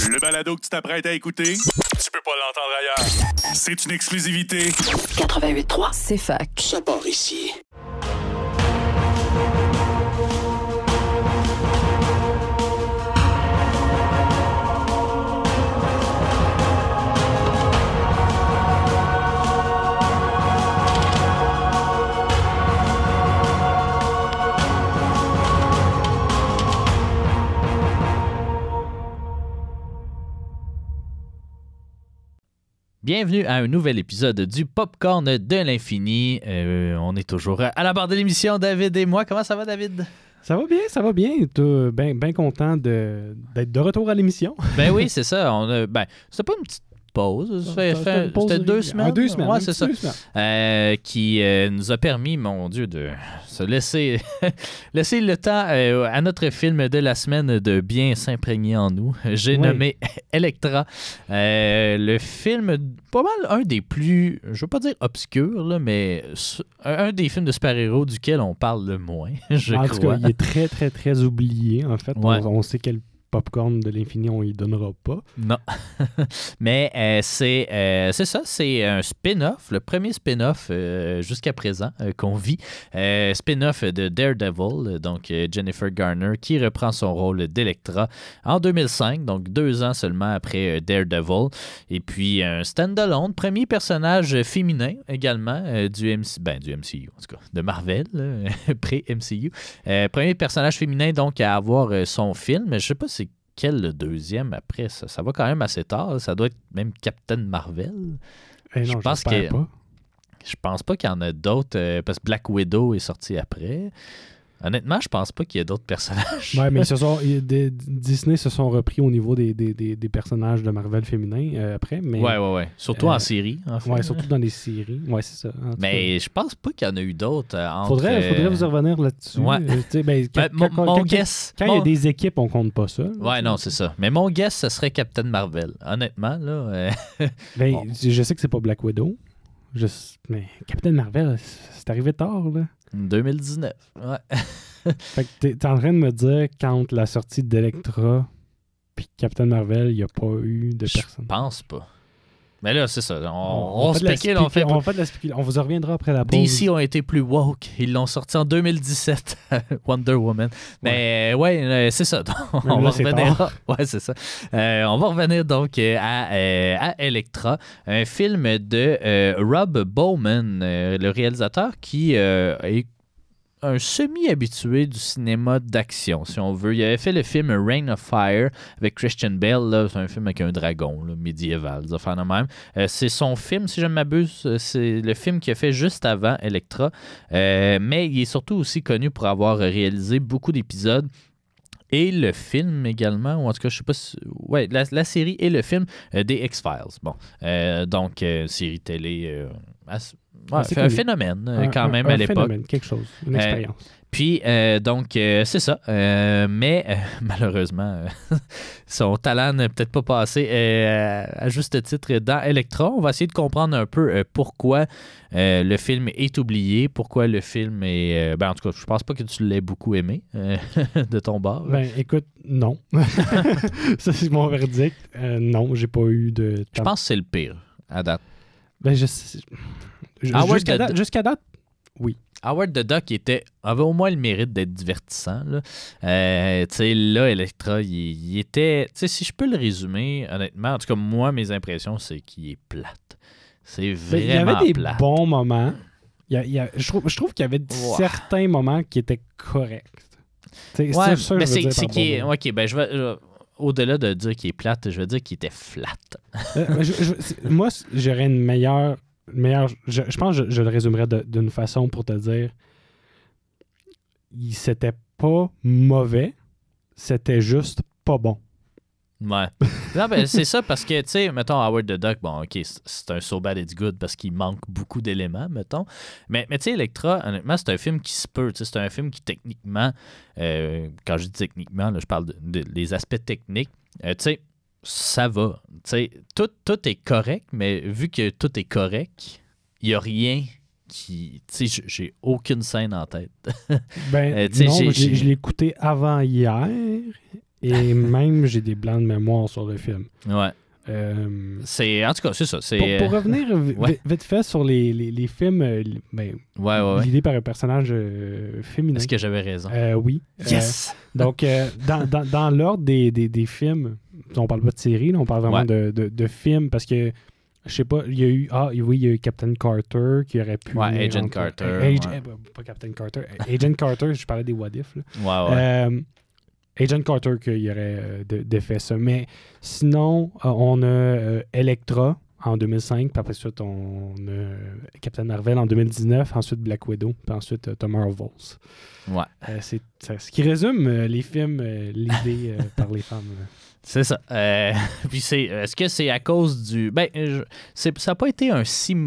Le balado que tu t'apprêtes à écouter, tu peux pas l'entendre ailleurs. C'est une exclusivité. 88.3, c'est fac. Ça part ici. Bienvenue à un nouvel épisode du Popcorn de l'Infini. On est toujours à la barre de l'émission, David et moi. Comment ça va, David? Ça va bien. Bien content d'être de retour à l'émission. Ben oui, c'est ça. C'était pas une petite pause. C'était 2 semaines. 2 semaines. Ouais, c'est ça. Qui nous a permis, mon Dieu, de se laisser le temps à notre film de la semaine de bien s'imprégner en nous. J'ai nommé Electra. Le film, pas mal un des plus, je veux pas dire obscurs, là, mais un des films de super-héros duquel on parle le moins, je crois. En tout cas, il est très, très, très oublié, en fait. Ouais. On sait quel popcorn de l'infini, on y donnera pas. Non. Mais c'est ça, c'est un spin-off, le premier spin-off jusqu'à présent qu'on vit. Spin-off de Daredevil, donc Jennifer Garner, qui reprend son rôle d'Electra en 2005, donc 2 ans seulement après Daredevil. Et puis un stand-alone, premier personnage féminin également du MCU, en tout cas, de Marvel, pré-MCU. Premier personnage féminin donc à avoir son film. Je sais pas c'est quel le deuxième après ça. Ça va quand même assez tard. Ça doit être même Captain Marvel. Non, je pense pas. Je pense pas qu'il y en a d'autres parce que Black Widow est sorti après. Honnêtement, je pense pas qu'il y ait d'autres personnages. Ouais, mais Disney se sont repris au niveau des personnages de Marvel féminins après. Mais, ouais. Surtout en série, en fait. Ouais, surtout dans les séries. Ouais, c'est ça. Mais je pense pas qu'il y en a eu d'autres. Faudrait vous revenir là-dessus. Ouais. Mon guess. Quand il y a des équipes, on compte pas ça. Ouais, non, c'est ça. Mais mon guess, ce serait Captain Marvel. Honnêtement, là. Je sais que c'est pas Black Widow. Mais Captain Marvel, c'est arrivé tard, là. 2019, ouais. Fait que t'es en train de me dire qu'entre la sortie d'Electra puis Captain Marvel, il n'y a pas eu de personne. Je pense pas. Mais là, c'est ça. On spécule, on fait de la spéculation. On vous en reviendra après la pause. DC ont été plus woke. Ils l'ont sorti en 2017, Wonder Woman. Mais c'est ça. On va revenir. Ouais, c'est ça. On va revenir donc à Electra, un film de Rob Bowman, le réalisateur qui est un semi-habitué du cinéma d'action, si on veut. Il avait fait le film Reign of Fire avec Christian Bale. Là, c'est un film avec un dragon là, médiéval, ça fait de même. C'est son film, si je ne m'abuse, c'est le film qu'il a fait juste avant Electra. Mais il est surtout aussi connu pour avoir réalisé beaucoup d'épisodes. Et le film également, ou en tout cas, je sais pas si... Ouais, la série et le film des X-Files. Bon, donc, série télé... c'est un phénomène quand même à l'époque. Un phénomène, quelque chose, une expérience. Puis, donc, c'est ça. Mais, malheureusement, son talent n'a peut-être pas passé à juste titre dans Electra. On va essayer de comprendre un peu pourquoi le film est oublié, pourquoi le film est... en tout cas, je pense pas que tu l'aies beaucoup aimé de ton bord. Écoute, non. Ça, c'est mon verdict. Non, j'ai pas eu de... Je pense que c'est le pire, à date. Jusqu'à date, oui. Howard the Duck avait au moins le mérite d'être divertissant. Là, là Electra, il était... Si je peux le résumer, honnêtement, en tout cas, moi, mes impressions, c'est qu'il est plate. C'est vraiment plate. Il y avait des bons moments. Je trouve qu'il y avait certains moments qui étaient corrects. C'est ça que je veux dire par bon moment. OK, je vais... Au-delà de dire qu'il est plate, je veux dire qu'il était flat. Moi, j'aurais une meilleure... Je pense que je le résumerais d'une façon pour te dire c'était pas mauvais, c'était juste pas bon. Ouais. Non, c'est ça parce que, tu sais, mettons, Howard the Duck, bon, OK, c'est un So Bad It's Good parce qu'il manque beaucoup d'éléments, mettons. Mais tu sais, Electra, honnêtement, c'est un film qui se peut. C'est un film qui, techniquement, quand je dis techniquement, là, je parle des aspects techniques. Tu sais, ça va. T'sais, tout est correct, mais vu que tout est correct, il n'y a rien qui... Tu sais, j'ai aucune scène en tête. Non, je l'ai écouté avant hier Et même, j'ai des blancs de mémoire sur le film. Ouais. En tout cas, c'est ça. Pour revenir vite fait sur les films, l'idée par un personnage féminin. Est-ce que j'avais raison? Oui. Yes! Donc, dans l'ordre des films, on parle pas de séries, là, on parle vraiment de films, parce que, je sais pas, il y a eu Captain Carter qui aurait pu... Ouais, Agent Carter. Pas Captain Carter. Agent Carter, je parlais des What If. Là. Ouais. Agent Carter qui aurait fait ça. Mais sinon, on a Elektra en 2005, puis après ça, on a Captain Marvel en 2019, ensuite Black Widow, puis ensuite The Marvels. Ouais. C'est ce qui résume les films l'idée par les femmes. C'est ça. Puis est-ce que c'est à cause du... ça n'a pas été un si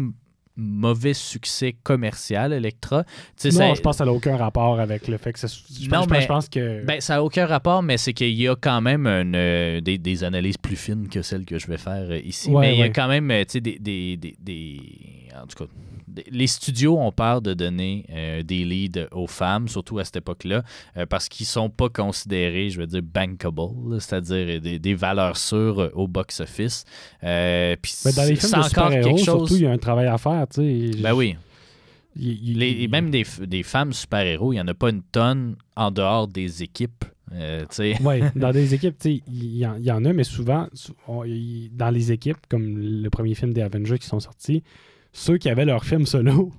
mauvais succès commercial, Elektra. Je pense que ça n'a aucun rapport avec le fait que je pense que... ça n'a aucun rapport, mais c'est qu'il y a quand même des analyses plus fines que celles que je vais faire ici. Mais il y a quand même en tout cas, les studios ont peur de donner des leads aux femmes, surtout à cette époque-là, parce qu'ils ne sont pas considérés, je veux dire, bankable, c'est-à-dire des valeurs sûres au box-office. Puis dans les films de super-héros, surtout, il y a un travail à faire. Ben oui. Même des femmes super-héros, il n'y en a pas une tonne en dehors des équipes. Oui, dans des équipes, il y en a, mais souvent, dans les équipes, comme le premier film des Avengers qui sont sortis, ceux qui avaient leur film solo,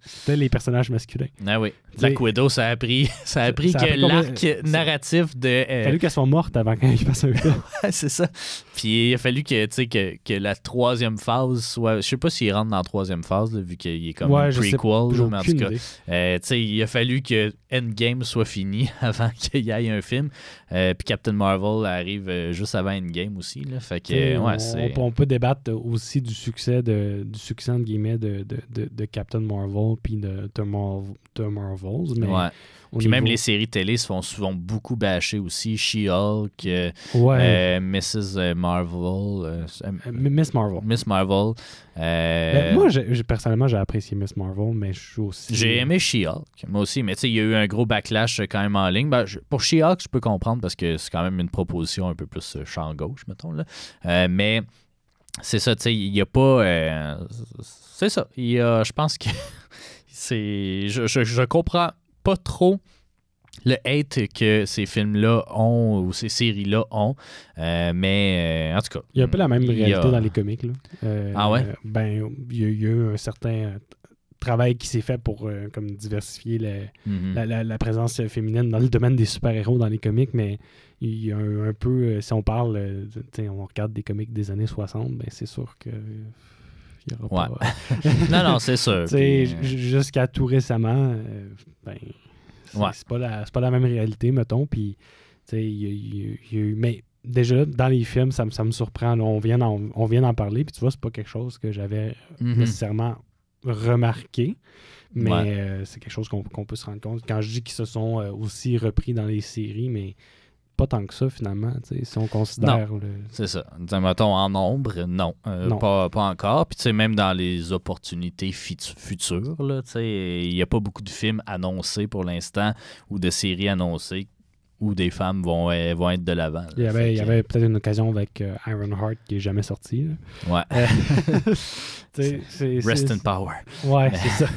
c'était les personnages masculins. Ah oui. Black Widow, ça a appris que l'arc narratif de... Il a fallu qu'elle soit morte avant qu'il fasse un film. C'est ça. Puis il a fallu que la troisième phase soit... Je sais pas s'il rentre dans la troisième phase, là, vu qu'il est comme un prequel. Mais en tout cas, il a fallu que Endgame soit fini avant qu'il y ait un film. Puis Captain Marvel arrive juste avant Endgame aussi. Là. Fait que, on peut débattre aussi du succès entre guillemets de Captain Marvel puis de The Marvels. Mais puis même les séries télé se font souvent beaucoup bâcher aussi. She-Hulk, Mrs. Marvel. Miss Marvel. Miss Marvel. Moi, personnellement, j'ai apprécié Miss Marvel, mais je suis aussi... J'ai aimé She-Hulk, moi aussi, mais tu sais, il y a eu un gros backlash quand même en ligne. Pour She-Hulk, je peux comprendre parce que c'est quand même une proposition un peu plus champ gauche, mettons. Là. Mais c'est ça, tu sais, il n'y a pas... c'est ça, je pense que... Je comprends pas trop le hate que ces films-là ont ou ces séries-là ont, mais en tout cas... Il y a un peu la même réalité dans les comics. Là. Ah ouais? Il y a eu un certain travail qui s'est fait pour comme diversifier la présence féminine dans le domaine des super-héros dans les comics, mais il y a un peu... si on parle, on regarde des comics des années 60, ben c'est sûr que... non, c'est sûr. Jusqu'à tout récemment, c'est pas la même réalité, mettons. Puis, mais déjà, dans les films, ça me surprend. Là, on vient d'en parler. Puis, tu vois, c'est pas quelque chose que j'avais nécessairement remarqué. Mais c'est quelque chose qu'on peut se rendre compte. Quand je dis qu'ils se sont aussi repris dans les séries, mais pas tant que ça, finalement, si on considère... Non, c'est ça. Mettons, en nombre, non. Pas encore. Puis, même dans les opportunités futures, il n'y a pas beaucoup de films annoncés pour l'instant ou de séries annoncées où des femmes vont être de l'avant. Il y avait peut-être une occasion avec Ironheart qui n'est jamais sorti. Là. Ouais. Rest in power. Ouais, c'est ça.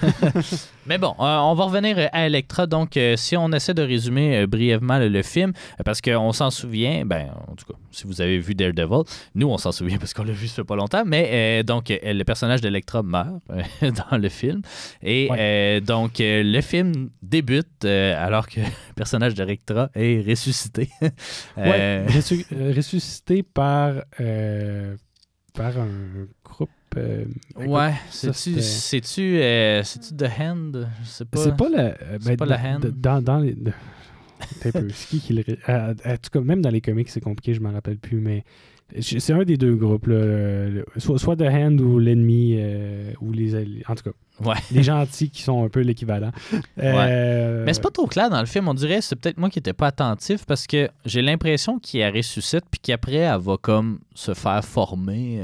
Mais bon, on va revenir à Elektra. Donc, si on essaie de résumer brièvement le film, parce qu'on s'en souvient, en tout cas, si vous avez vu Daredevil, nous, on s'en souvient parce qu'on l'a vu ça fait pas longtemps, mais donc, le personnage d'Elektra meurt dans le film. Et donc, le film débute alors que le personnage d'Elektra est ressuscité. Ressuscité par un groupe. C'est-tu The Hand? Je sais pas. C'est pas le... c'est pas la Hand? Dans les... C'est qui le... En tout cas, même dans les comics, c'est compliqué, je m'en rappelle plus, mais c'est un des deux groupes, là. Soit The Hand ou l'ennemi, ou en tout cas, les gentils qui sont un peu l'équivalent. Mais c'est pas trop clair dans le film. On dirait c'est peut-être moi qui n'étais pas attentif parce que j'ai l'impression qu'il ressuscite puis qu'après, elle va comme se faire former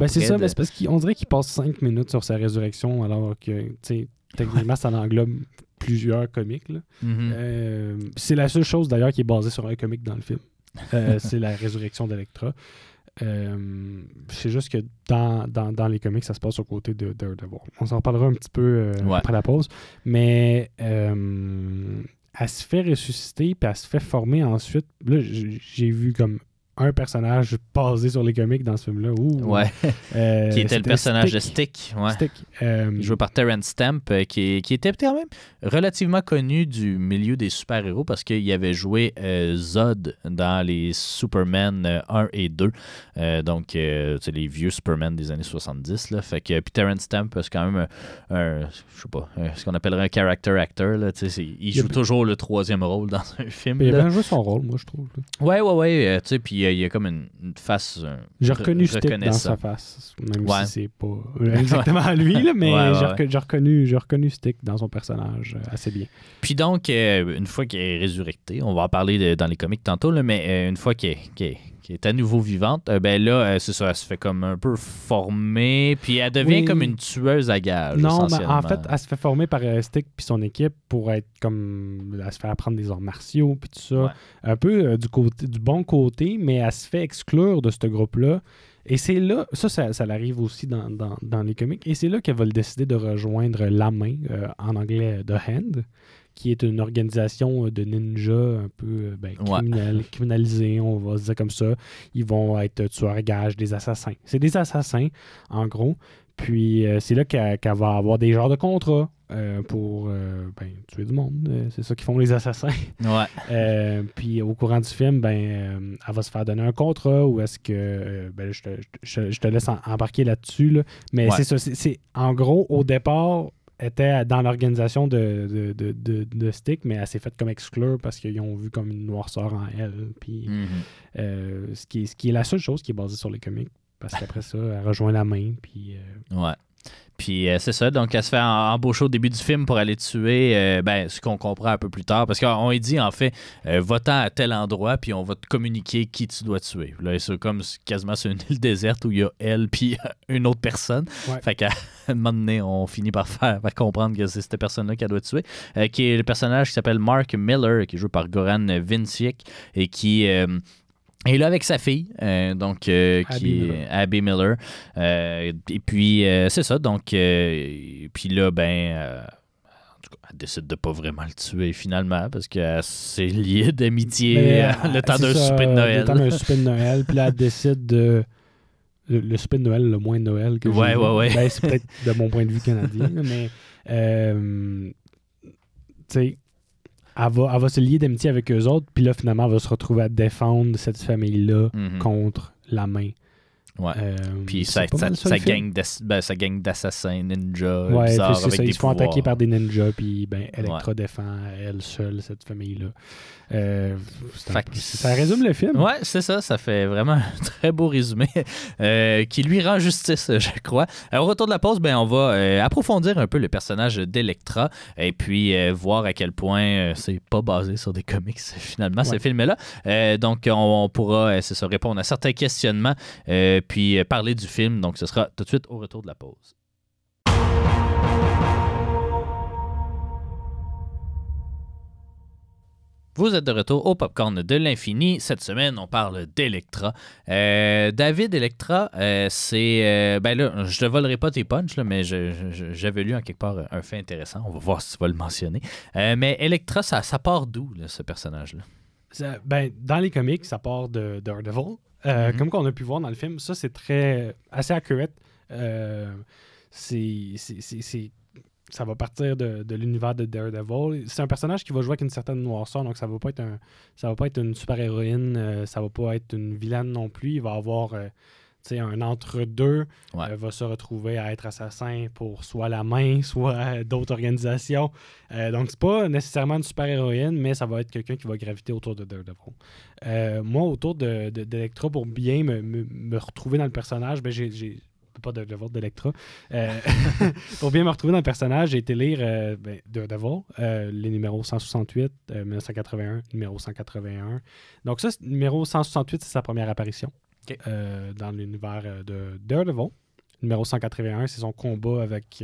c'est ça, mais c'est parce qu'on dirait qu'il passe 5 minutes sur sa résurrection alors que, tu sais, techniquement, ça englobe plusieurs comics. Là. C'est la seule chose d'ailleurs qui est basée sur un comic dans le film. C'est la résurrection d'Electra. C'est juste que dans les comics, ça se passe au côté de Daredevil. On s'en reparlera un petit peu après la pause. Mais elle se fait ressusciter puis elle se fait former ensuite. Là, j'ai vu comme un personnage basé sur les comics dans ce film-là. Qui était le personnage de Stick. Stick. Joué par Terrence Stamp, qui était quand même relativement connu du milieu des super-héros parce qu'il avait joué Zod dans les Superman 1 et 2. Donc, c'est les vieux Superman des années 70. Là. Fait que, puis Terrence Stamp, c'est quand même je sais pas, ce qu'on appellerait un character actor. Là, il joue toujours le troisième rôle dans un film. Il a bien joué son rôle, moi, je trouve. Ouais. Puis il y a comme une face j'ai reconnu Stick dans sa face, même si c'est pas exactement lui, là, mais j'ai reconnu Stick dans son personnage assez bien. Puis donc, une fois qu'il est résurrecté, on va en parler dans les comics tantôt, là, mais une fois qu'il est à nouveau vivante, ben là, c'est ça, elle se fait comme un peu former, puis elle devient comme une tueuse à gages. Non, mais en fait, elle se fait former par Stick puis son équipe pour être comme... Elle se fait apprendre des arts martiaux puis tout ça. Un peu du bon côté, mais elle se fait exclure de ce groupe-là. Et c'est là, ça l'arrive aussi dans les comics, et c'est là qu'elle va décider de rejoindre La Main, en anglais The Hand, qui est une organisation de ninjas un peu criminalisée, on va se dire comme ça. Ils vont être tueurs à gages, des assassins. C'est des assassins, en gros. Puis c'est là qu'elle va avoir des genres de contrats pour tuer du monde. C'est ça qu'ils font les assassins. Puis au courant du film, elle va se faire donner un contrat, ou est-ce que... je te laisse embarquer là-dessus. Là. Mais c'est ça. C'est, en gros, au départ... était dans l'organisation de Stick, mais elle s'est faite comme exclure parce qu'ils ont vu comme une noirceur en elle. Puis, ce qui est la seule chose qui est basée sur les comics, parce qu'après ça, elle rejoint La Main. Puis, Puis c'est ça, donc elle se fait embaucher au début du film pour aller tuer, ce qu'on comprend un peu plus tard, parce qu'on lui dit en fait, va-t'en à tel endroit, puis on va te communiquer qui tu dois tuer. Là, c'est comme quasiment sur une île déserte où il y a elle puis une autre personne. Fait qu'à un moment donné, on finit par comprendre que c'est cette personne-là qu'elle doit tuer, qui est le personnage qui s'appelle Mark Miller, qui est joué par Goran Vincic, et qui... Et là, avec sa fille, qui est Abby Miller. Et puis, c'est ça. Donc, puis là, en tout cas, elle décide de pas vraiment le tuer finalement parce qu'elle s'est liée d'amitié le temps d'un souper de Noël. Le temps d'un souper de Noël. Puis là, elle décide de... Le souper de Noël, le moins de Noël que j'ai vu. C'est peut-être de mon point de vue canadien, mais... tu sais... Elle va se lier d'amitié avec eux autres, puis là, finalement, elle va se retrouver à défendre cette famille-là contre La Main. Puis sa gang d'assassins ninja bizarres avec ça, des ils se font pouvoirs. attaquer par des ninjas, puis Electra défend elle seule cette famille-là. Ça résume le film. Ouais, c'est ça. Ça fait vraiment un très beau résumé qui lui rend justice, je crois. Au retour de la pause, on va approfondir un peu le personnage d'Electra et puis voir à quel point c'est pas basé sur des comics, finalement, ce film-là. Donc, on pourra répondre à certains questionnements puis parler du film. Donc, ce sera tout de suite au retour de la pause. Vous êtes de retour au Popcorn de l'Infini. Cette semaine, on parle d'Electra. David, Electra, c'est... là, je ne volerai pas tes punchs, là, mais j'avais lu en quelque part un fait intéressant. On va voir si tu vas le mentionner. Mais Electra, ça part d'où, là, ce personnage-là? Dans les comics, ça part de Daredevil. Comme qu'on a pu voir dans le film, ça, c'est assez accurate. Ça va partir de l'univers de Daredevil. C'est un personnage qui va jouer avec une certaine noirceur, donc ça va pas être une super-héroïne, ça va pas être une vilaine non plus. Il va avoir un entre-deux. Va se retrouver à être assassin pour soit La Main, soit d'autres organisations. Donc c'est pas nécessairement une super-héroïne, mais ça va être quelqu'un qui va graviter autour de Daredevil. Moi, autour d'Electra, pour bien me retrouver dans le personnage, pas d'Electra. Pour bien me retrouver dans le personnage, j'ai été lire Daredevil, les numéros 168, 1981, numéro 181. Donc ça, numéro 168, c'est sa première apparition dans l'univers de Daredevil. numéro 181, c'est son combat avec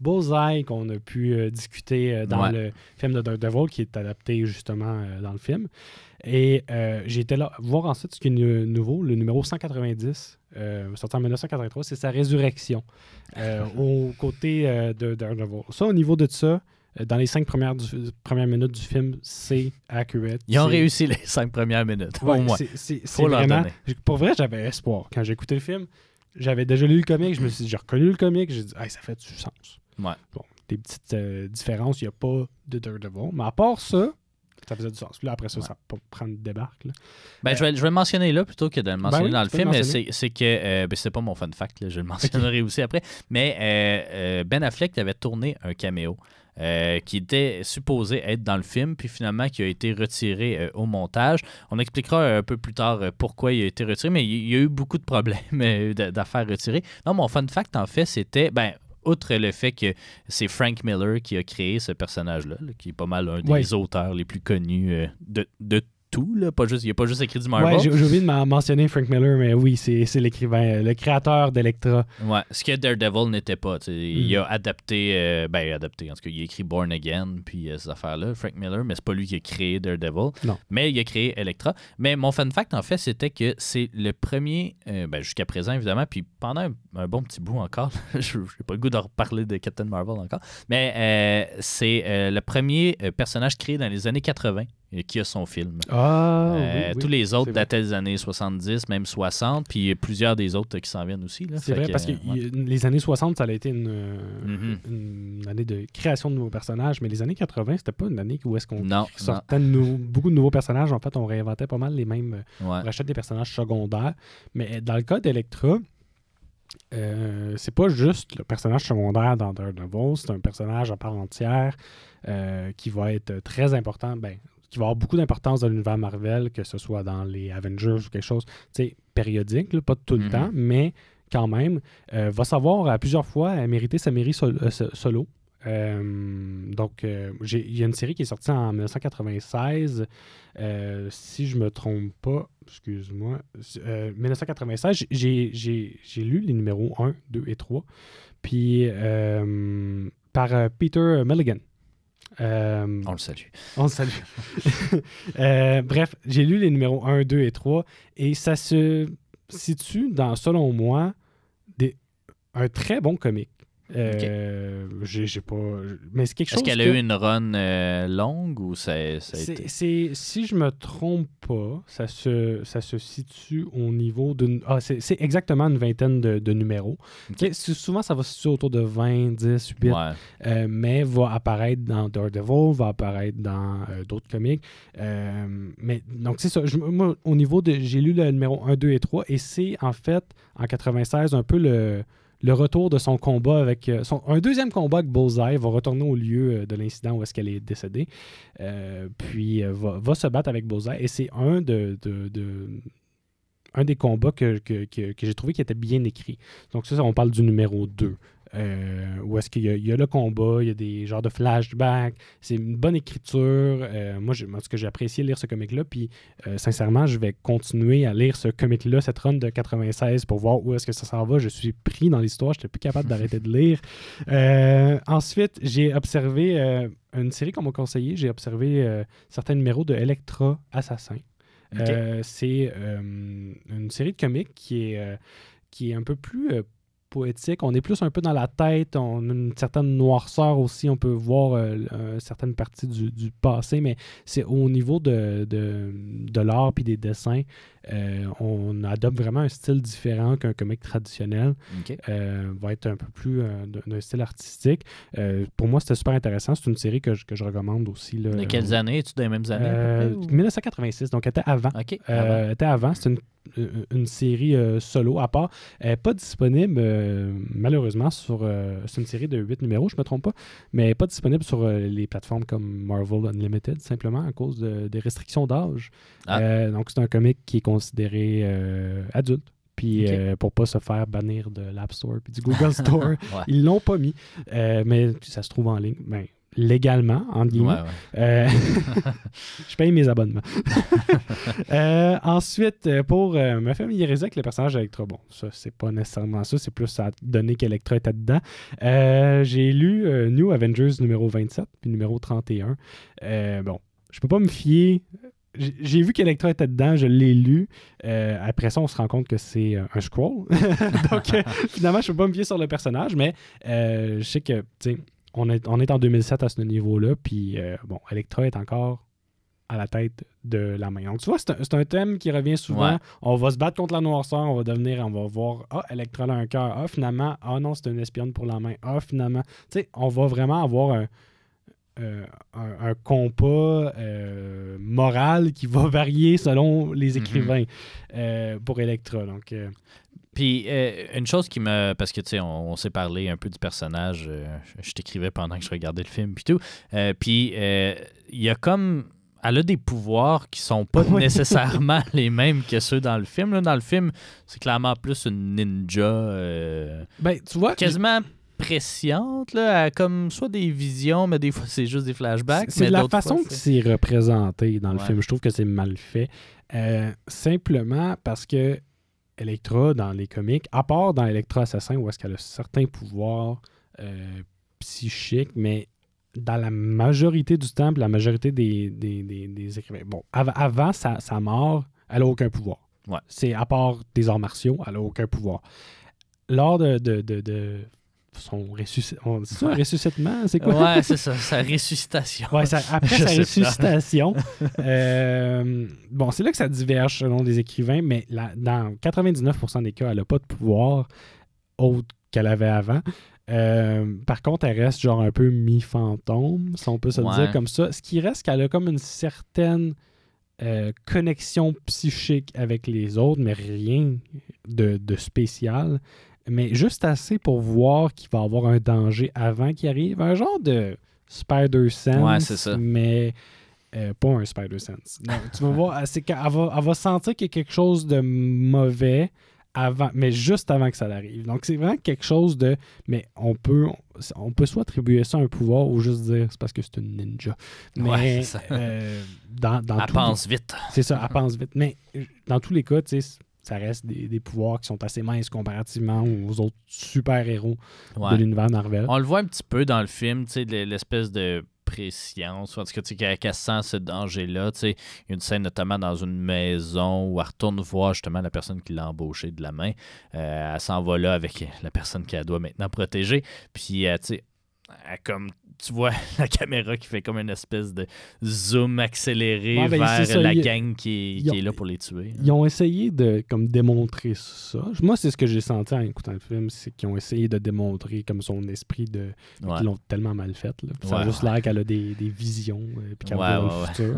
Bullseye qu'on a pu discuter dans le film de Daredevil qui est adapté justement dans le film. Et j'ai été là voir ensuite ce qui est nouveau, le numéro 190, sorti en 1983, c'est sa résurrection aux côtés de Daredevil. Ça, au niveau de ça, dans les 5 premières minutes du film, c'est accurate. Ils ont réussi les 5 premières minutes, au moins. C'est vraiment... Pour vrai, j'avais espoir. Quand j'ai écouté le film, j'avais déjà lu le comic, j'ai reconnu le comic, j'ai dit, hey, ça fait du sens. Ouais. Bon, des petites différences, il n'y a pas de Daredevil. Mais à part ça faisait du sens. Puis là, après ça, ça peut prendre une débarque. Là. Ben, je vais le mentionner là plutôt que de le mentionner dans le film. C'est que, c'est pas mon fun fact, là, je le mentionnerai aussi après. Mais Ben Affleck avait tourné un caméo qui était supposé être dans le film, puis finalement qui a été retiré au montage. On expliquera un peu plus tard pourquoi il a été retiré, mais il y a eu beaucoup de problèmes d'affaires retirées. Non, mon fun fact, en fait, c'était... outre le fait que c'est Frank Miller qui a créé ce personnage-là, qui est pas mal un des auteurs les plus connus de tout, là. Il n'a pas juste écrit du Marvel. Ouais, j'ai oublié de mentionner Frank Miller, mais oui, c'est l'écrivain, le créateur d'Electra. Ouais, ce que Daredevil n'était pas. Il a adapté, en tout cas, il a écrit Born Again, puis ces affaires-là, Frank Miller, mais c'est pas lui qui a créé Daredevil. Non. Mais il a créé Electra. Mais mon fun fact, en fait, c'était que c'est le premier, jusqu'à présent, évidemment, puis pendant un bon petit bout encore, je n'ai pas le goût de reparler de Captain Marvel encore, mais c'est le premier personnage créé dans les années 80 qui a son film. Tous les autres dataient des années 70, même 60, puis plusieurs des autres qui s'en viennent aussi. Là. C'est vrai, parce que les années 60, ça a été une année de création de nouveaux personnages, mais les années 80, c'était pas une année où est-ce qu'on sortait beaucoup de nouveaux personnages. En fait, on réinventait pas mal les mêmes... On rachète des personnages secondaires. Mais dans le cas d'Electra, c'est pas juste le personnage secondaire dans Daredevil, c'est un personnage à part entière qui va être très important, qui va avoir beaucoup d'importance dans l'univers Marvel, que ce soit dans les Avengers ou quelque chose périodique, là, pas tout le temps, mais quand même, va savoir à plusieurs fois mériter sa mairie solo. Donc, il y a une série qui est sortie en 1996, si je me trompe pas, excuse-moi, 1996, j'ai lu les numéros 1, 2 et 3, puis par Peter Milligan. On le salue. On le salue. Bref, j'ai lu les numéros 1, 2 et 3 et ça se situe dans, selon moi, un très bon comic. J'ai pas... Mais c'est quelque chose. Est-ce qu'elle a eu une run longue ou ça a été... Si je me trompe pas, ça se situe au niveau d'une... c'est exactement une vingtaine de numéros. Souvent, ça va se situer autour de 20, 10, 8, mais va apparaître dans Daredevil, va apparaître dans d'autres comics. Mais donc, c'est ça. Moi, au niveau de... J'ai lu le numéro 1, 2 et 3, et c'est en fait, en 96, un peu le retour de son combat avec... un deuxième combat avec Bullseye, va retourner au lieu de l'incident où est-ce qu'elle est décédée. Puis va se battre avec Bullseye. Et c'est un des combats que j'ai trouvé qui était bien écrit. Donc ça, on parle du numéro 2. Où est-ce qu'il y a le combat, il y a des genres de flashbacks, c'est une bonne écriture. Moi, j'ai apprécié lire ce comic-là, puis sincèrement, je vais continuer à lire ce comic-là, cette run de 96, pour voir où est-ce que ça s'en va. Je suis pris dans l'histoire, je n'étais plus capable d'arrêter de lire. Ensuite, j'ai observé une série qu'on m'a conseillé, j'ai observé certains numéros de Electra Assassin. C'est une série de comics qui est un peu plus... poétique. On est plus un peu dans la tête, on a une certaine noirceur aussi, on peut voir certaines parties du passé, mais c'est au niveau de l'art puis des dessins, on adopte vraiment un style différent qu'un comic traditionnel. Va être un peu plus d'un style artistique. Pour moi, c'était super intéressant. C'est une série que je recommande aussi. Là, de quelles années? Es-tu dans les mêmes années? 1986, donc elle était avant. Était avant. C'est une série solo à part. Elle n'est pas disponible, malheureusement, c'est une série de 8 numéros, je ne me trompe pas, mais elle n'est pas disponible sur les plateformes comme Marvel Unlimited, simplement à cause des restrictions d'âge. Donc, c'est un comic qui est considéré adulte. Puis pour ne pas se faire bannir de l'App Store puis du Google Store, ils ne l'ont pas mis. Mais ça se trouve en ligne. légalement, entre guillemets. Je paye mes abonnements. Ensuite, pour me familiariser avec le personnage d'Electra, bon, ça, c'est pas nécessairement ça, c'est plus à donner qu'Electra était dedans. J'ai lu New Avengers numéro 27 puis numéro 31. Bon, je peux pas me fier... J'ai vu qu'Electra était dedans, je l'ai lu. Après ça, on se rend compte que c'est un scroll. Donc, finalement, je ne peux pas me fier sur le personnage, mais je sais que, tu sais, on est en 2007 à ce niveau-là, puis bon, Electra est encore à la tête de la main. Donc, tu vois, c'est un thème qui revient souvent. Ouais. On va se battre contre la noirceur, on va voir, Electra a un cœur. Finalement, non, c'est une espionne pour la main. Finalement, tu sais, on va vraiment avoir un compas moral qui va varier selon les écrivains pour Electra. Donc, puis, une chose qui me... Parce que, tu sais, on s'est parlé un peu du personnage. Je t'écrivais pendant que je regardais le film, puis tout. Puis, il y a comme... Elle a des pouvoirs qui sont pas nécessairement les mêmes que ceux dans le film. Là, dans le film, c'est clairement plus une ninja. Ben, tu vois... Quasiment... presciente, là, elle a comme soit des visions, mais des fois c'est juste des flashbacks. C'est la façon que c'est représenté dans le film. Je trouve que c'est mal fait. Simplement parce que Electra, dans les comics, à part dans Electra Assassin, où est-ce qu'elle a certains pouvoirs psychiques, mais dans la majorité du temps, la majorité des écrivains... Bon, avant sa mort, elle n'a aucun pouvoir. Ouais. C'est à part des arts martiaux, elle n'a aucun pouvoir. Lors de son ressuscitement, c'est quoi? Ouais, c'est ça, sa ressuscitation. Ouais, après sa ressuscitation, bon, c'est là que ça diverge selon les écrivains, mais dans 99% des cas, elle n'a pas de pouvoir autre qu'elle avait avant. Par contre, elle reste genre un peu mi-fantôme, si on peut se le dire comme ça. Ce qui reste, qu'elle a comme une certaine connexion psychique avec les autres, mais rien de spécial. Mais juste assez pour voir qu'il va y avoir un danger avant qu'il arrive. Un genre de Spider-Sense, c'est ça. Mais pas un Spider-Sense. Non, tu vas voir, c'est qu'elle va sentir qu'il y a quelque chose de mauvais avant, mais juste avant que ça arrive. Donc, c'est vraiment quelque chose de... Mais on peut soit attribuer ça à un pouvoir ou juste dire c'est parce que c'est une ninja. Mais c'est ça. dans elle pense vite. C'est ça, elle pense vite. Mais dans tous les cas, tu sais... Ça reste des pouvoirs qui sont assez minces comparativement aux autres super-héros de l'univers Marvel. On le voit un petit peu dans le film, tu sais, l'espèce de préscience, en tout cas, tu sais, qu'elle sent ce danger-là. Tu sais, il y a une scène notamment dans une maison où elle retourne voir justement la personne qui l'a embauchée de la main. Elle s'en va là avec la personne qu'elle doit maintenant protéger. Puis, tu sais, comme tu vois la caméra qui fait comme une espèce de zoom accéléré vers la gang qui est là pour les tuer. Ils ont essayé de comme démontrer ça. Moi, c'est ce que j'ai senti en écoutant le film, c'est qu'ils ont essayé de démontrer comme son esprit qu'ils l'ont tellement mal fait. Là. Ça a juste l'air qu'elle a des visions puis qu'elle voit le futur.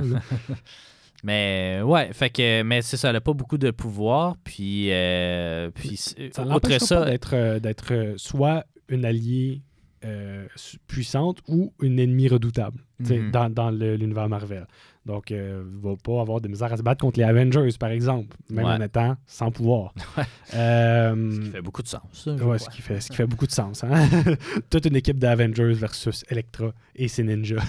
Mais fait que mais c'est ça, elle n'a pas beaucoup de pouvoir, puis ça l'empêche pas d'être soit une alliée puissante ou une ennemie redoutable dans l'univers Marvel. Donc, il ne va pas avoir de misère à se battre contre les Avengers, par exemple, même en étant sans pouvoir. Ce qui fait beaucoup de sens. Oui, ce qui fait beaucoup de sens. Hein? Toute une équipe d'Avengers versus Electra et ses ninjas.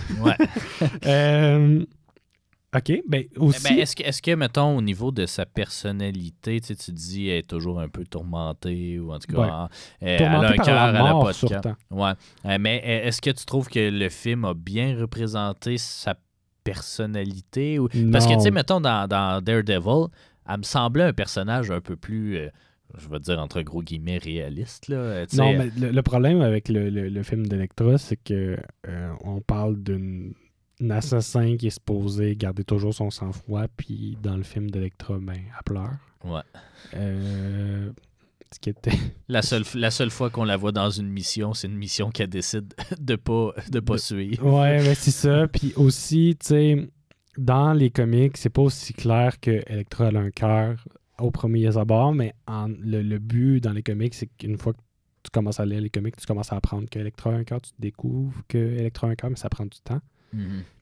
OK, ben aussi... est-ce que, mettons, au niveau de sa personnalité, tu dis elle est toujours un peu tourmentée, ou en tout cas, elle a un cœur, elle n'a pas de cœur. Ouais. Mais est-ce que tu trouves que le film a bien représenté sa personnalité? Parce que, tu sais, mettons, dans Daredevil, elle me semblait un personnage un peu plus... je vais dire entre gros guillemets réaliste. Là, non, mais le problème avec le film d'Electra, c'est que on parle d'un assassin qui est supposé garder toujours son sang-froid, puis dans le film d'Electra, ben, elle pleure. Ouais. Ce qui était... La seule fois qu'on la voit dans une mission, c'est une mission qu'elle décide de pas suivre. Ouais, mais c'est ça. Puis aussi, tu sais, dans les comics, c'est pas aussi clair que Electra a un cœur au premier abord, mais le but dans les comics, c'est qu'une fois que tu commences à lire les comics, tu commences à apprendre qu'Electra a un cœur, tu découvres qu'Electra a un cœur, mais ça prend du temps.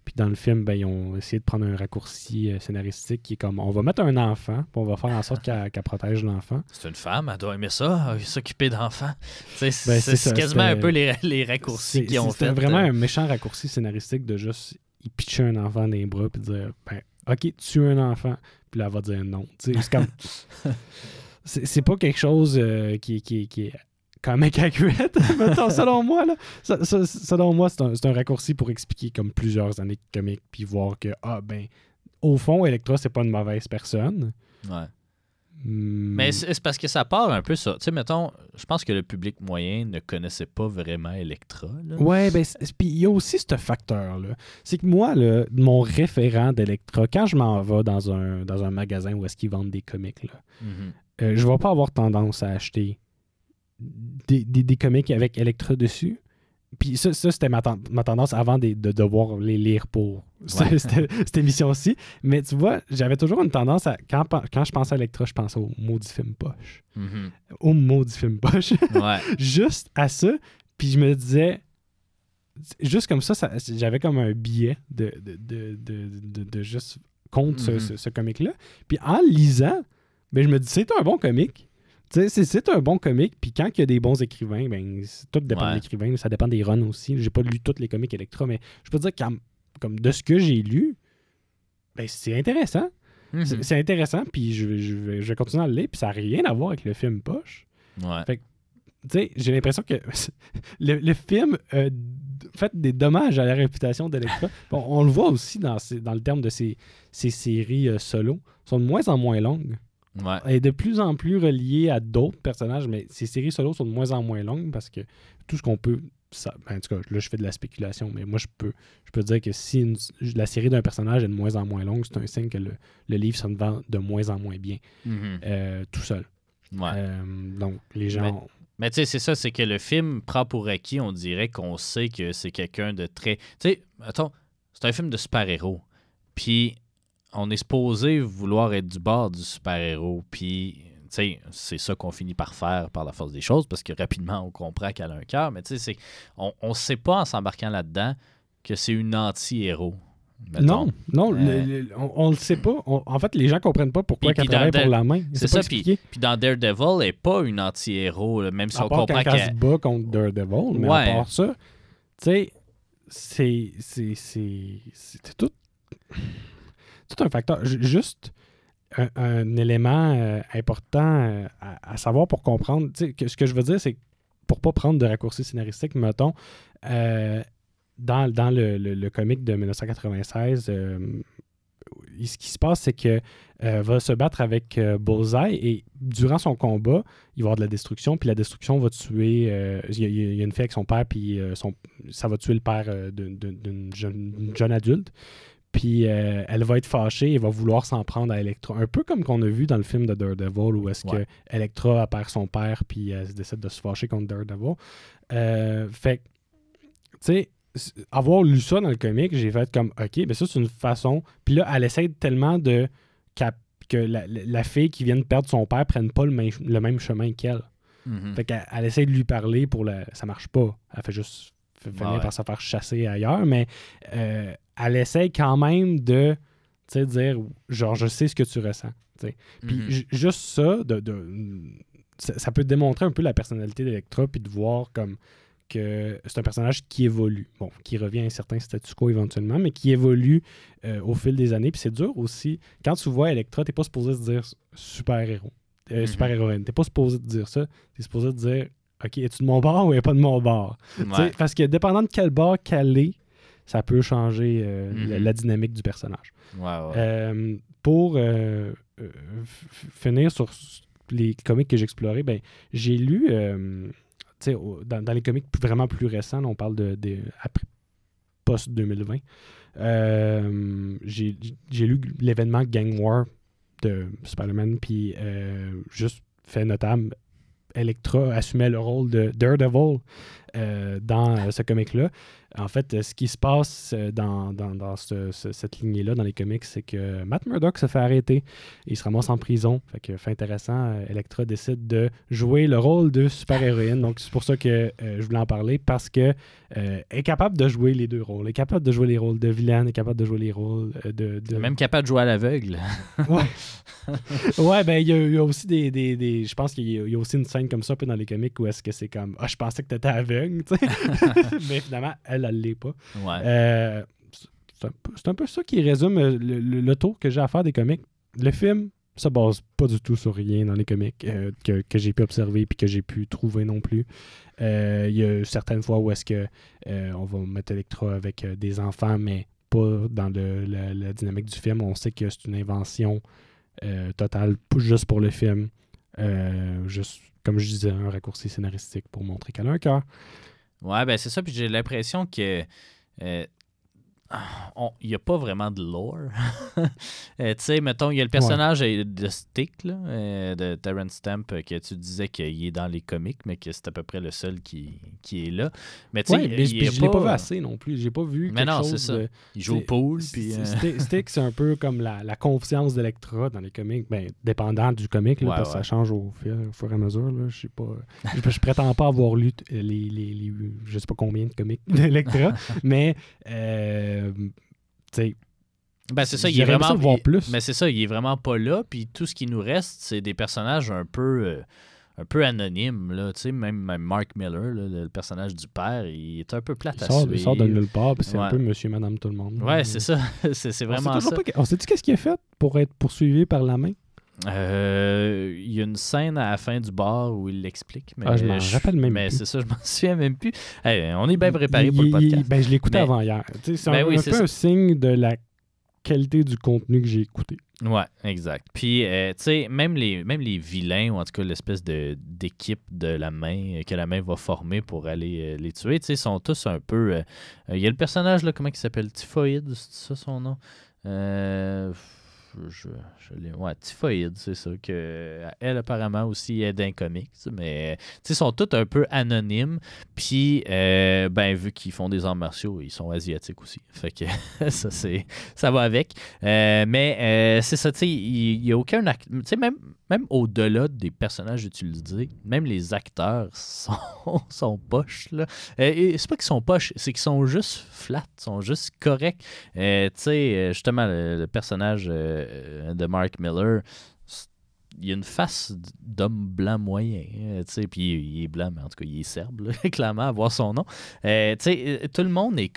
Puis dans le film, ben, ils ont essayé de prendre un raccourci scénaristique qui est comme on va mettre un enfant, puis on va faire en sorte qu'elle protège l'enfant. C'est une femme, elle doit aimer ça, s'occuper d'enfants. C'est ça, quasiment un peu les raccourcis qu'ils ont fait. C'était vraiment un méchant raccourci scénaristique de juste y pitcher un enfant dans les bras puis dire ben, OK, tue un enfant. Puis là, elle va dire non. C'est comme. C'est pas quelque chose qui est comic accurate, mettons, selon moi. Là. Selon moi, c'est un raccourci pour expliquer comme plusieurs années de comics, puis voir que, au fond, Elektra, c'est pas une mauvaise personne. Ouais. Mais c'est parce que ça part un peu ça. Tu sais, mettons, je pense que le public moyen ne connaissait pas vraiment Elektra. Là. Ouais, ben, puis il y a aussi ce facteur-là. C'est que moi, là, mon référent d'Elektra, quand je m'en vais dans un magasin où est-ce qu'ils vendent des comics, là, je vais pas avoir tendance à acheter des comics avec Elektra dessus. Puis ça c'était ma tendance avant de devoir les lire pour cette émission-ci. Mais tu vois, j'avais toujours une tendance à... Quand je pensais à Elektra, je pensais au maudit film poche. Au maudit film poche. Ouais. Juste à ça. Puis je me disais... Juste comme ça, j'avais comme un biais de juste contre ce comic-là. Puis en le lisant, ben, je me dis, c'est un bon comic. C'est un bon comic, puis quand il y a des bons écrivains, ben, tout dépend de l'écrivain, ça dépend des runs aussi. J'ai pas lu tous les comics Elektra, mais je peux dire que comme de ce que j'ai lu, ben, c'est intéressant. C'est intéressant, puis je vais continuer à le lire, puis ça n'a rien à voir avec le film poche. Ouais. Fait que, tu sais, j'ai l'impression que le film fait des dommages à la réputation d'Elektra. Bon, on le voit aussi dans le terme de ces séries solo. Sont de moins en moins longues. Ouais. Elle est de plus en plus reliée à d'autres personnages, mais ces séries solo sont de moins en moins longues parce que tout ce qu'on peut... en tout cas, là, je fais de la spéculation, mais moi, je peux dire que si la série d'un personnage est de moins en moins longue, c'est un signe que le livre se vend de moins en moins bien, tout seul. Ouais. Donc, les gens... Mais tu sais, c'est ça, c'est que le film prend pour acquis, on dirait qu'on sait que c'est quelqu'un de très... Tu sais, attends, c'est un film de super-héros. Puis on est supposé vouloir être du bord du super-héros. Puis, tu sais, c'est ça qu'on finit par faire par la force des choses, parce que rapidement, on comprend qu'elle a un cœur. Mais tu sais, on ne sait pas en s'embarquant là-dedans que c'est une anti-héros. Mettons. Non, on le sait pas. En fait, les gens comprennent pas pourquoi elle travaille pour la main. C'est ça, puis dans Daredevil, elle n'est pas une anti-héros, même si on comprend qu'elle se bat contre Daredevil, mais à part ça, tu sais, c'est tout un facteur. Juste un élément important à savoir pour comprendre. Ce que je veux dire, c'est que pour pas prendre de raccourcis scénaristiques, mettons, dans le comic de 1996, ce qui se passe, c'est que va se battre avec Bullseye et durant son combat, il va y avoir de la destruction, puis la destruction va tuer... Il y a une fille avec son père, puis ça va tuer le père d'une jeune adulte. Puis elle va être fâchée et va vouloir s'en prendre à Elektra. Un peu comme qu'on a vu dans le film de Daredevil, où est-ce que Elektra perd son père, puis elle décide de se fâcher contre Daredevil. Fait que, tu sais, avoir lu ça dans le comic, j'ai fait comme, OK, mais ça, c'est une façon... Puis là, elle essaie tellement que la fille qui vient de perdre son père prenne pas le même chemin qu'elle. Fait qu'elle essaie de lui parler pour ça marche pas. Elle fait juste finir par se faire chasser ailleurs, mais elle essaie quand même de dire, genre, je sais ce que tu ressens. Puis juste ça, ça peut démontrer un peu la personnalité d'Elektra, puis de voir comme que c'est un personnage qui évolue. Bon, qui revient à un certain statu quo éventuellement, mais qui évolue au fil des années. Puis c'est dur aussi. Quand tu vois Elektra, t'es pas supposé te dire super-héros. Super-héroïne. T'es pas supposé te dire ça. T'es supposé te dire, OK, es-tu de mon bord ou est pas de mon bord? Parce que dépendant de quel bord qu'elle est, ça peut changer la dynamique du personnage. Pour finir sur les comics que j'ai explorés, ben, j'ai lu... dans les comics vraiment plus récents, on parle après post-2020, j'ai lu l'événement Gang War de Spider-Man, puis juste fait notable, Elektra assumait le rôle de Daredevil dans ce comic-là. En fait, ce qui se passe dans cette lignée-là, dans les comics, c'est que Matt Murdock se fait arrêter. Il se ramasse en prison. Fait que, fait intéressant, Elektra décide de jouer le rôle de super-héroïne. Donc, c'est pour ça que je voulais en parler, parce que est capable de jouer les deux rôles. Elle est capable de jouer les rôles de vilaine, est capable de jouer les rôles de... Même capable de jouer à l'aveugle. Ouais. Ouais, ben il y a aussi des je pense qu'il y a aussi une scène comme ça un peu dans les comics où est-ce que c'est comme je pensais que t'étais aveugle, tu sais. Mais finalement, elle l'est pas. Ouais. C'est un peu ça qui résume le tour que j'ai à faire des comics. Le film se base pas du tout sur rien dans les comics que j'ai pu observer puis que j'ai pu trouver non plus. Il y a certaines fois où est-ce que on va mettre Elektra avec des enfants, mais pas dans la dynamique du film. On sait que c'est une invention totale, pas juste pour le film. Juste, comme je disais, un raccourci scénaristique pour montrer qu'elle a un cœur. Ouais, ben c'est ça. Puis j'ai l'impression que il n'y a pas vraiment de lore. Tu sais, mettons, il y a le personnage de Stick, là, de Terrence Stamp, que tu disais qu'il est dans les comics, mais que c'est à peu près le seul qui est là. Mais tu sais, je l'ai pas vu assez non plus. J'ai pas vu quelque chose. C'est ça. Il joue au pool. Puis, Stick, c'est un peu comme la confiance d'Elektra dans les comics, ben, dépendant du comic, là, parce que ça change au fur et à mesure. Là. Je sais pas. Je prétends pas avoir lu les je sais pas combien de comics d'Elektra, mais ben c'est ça, il est vraiment voir plus. Mais c'est ça, il est vraiment pas là. Puis tout ce qui nous reste, c'est des personnages un peu anonymes. Là, même Mark Miller, là, le personnage du père, il est un peu plate à suivre. Il sort de nulle part, puis c'est un peu monsieur, madame, tout le monde. Ouais, c'est ça. c'est vraiment ça. On sait-tu qu'est-ce qu'il a fait pour être poursuivi par la main? Il y a une scène à la fin du bar où il l'explique. Mais je m'en rappelle même plus. C'est ça, je m'en souviens même plus. Hey, on est bien préparé pour le podcast. Je l'ai écouté avant hier. C'est un peu un signe de la qualité du contenu que j'ai écouté. Ouais, exact. Puis, tu sais, même les vilains, ou en tout cas l'espèce d'équipe de la main, que la main va former pour aller les tuer, tu sais, sont tous un peu... Il y a le personnage, là, comment il s'appelle? Typhoïde, c'est ça son nom? Typhoïde, c'est ça. Elle, apparemment, aussi est d'un comics, mais ils sont tous un peu anonymes. Puis, vu qu'ils font des arts martiaux, ils sont asiatiques aussi. Fait que ça va avec. Mais c'est ça, tu sais, il n'y a aucun acte. Tu sais, même au-delà des personnages utilisés, même les acteurs sont poches, là. Et c'est pas qu'ils sont poches, c'est qu'ils sont juste flats, sont juste corrects. Tu sais, justement, le personnage de Mark Miller, il a une face d'homme blanc moyen, tu sais, puis il est blanc, mais en tout cas, il est serbe, là, clairement, à voir son nom. Tu sais, tout le monde est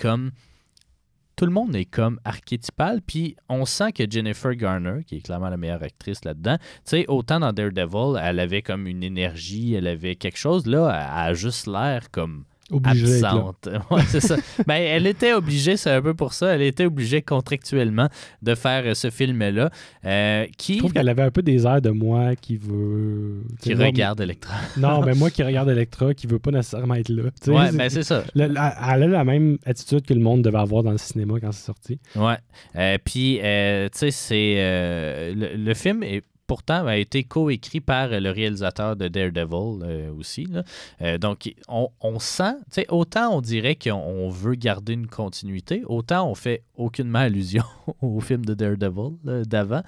comme archétypal, puis on sent que Jennifer Garner, qui est clairement la meilleure actrice là-dedans, tu sais, autant dans Daredevil, elle avait comme une énergie, elle avait quelque chose, là, elle a juste l'air comme absente. Ouais, c'est ça. Ben, elle était obligée, c'est un peu pour ça, elle était obligée contractuellement de faire ce film-là. Je trouve qu'elle avait un peu des airs de moi qui veut... Qui regarde Elektra. Non, mais moi qui regarde Elektra, qui veut pas nécessairement être là. T'sais, ouais, ben c'est ça. Elle a la même attitude que le monde devait avoir dans le cinéma quand c'est sorti. Ouais. Puis, tu sais, c'est... le film est pourtant a été coécrit par le réalisateur de Daredevil aussi. Là. Donc, on sent, tu sais, autant on dirait qu'on veut garder une continuité, autant on fait aucunement allusion au film de Daredevil d'avant.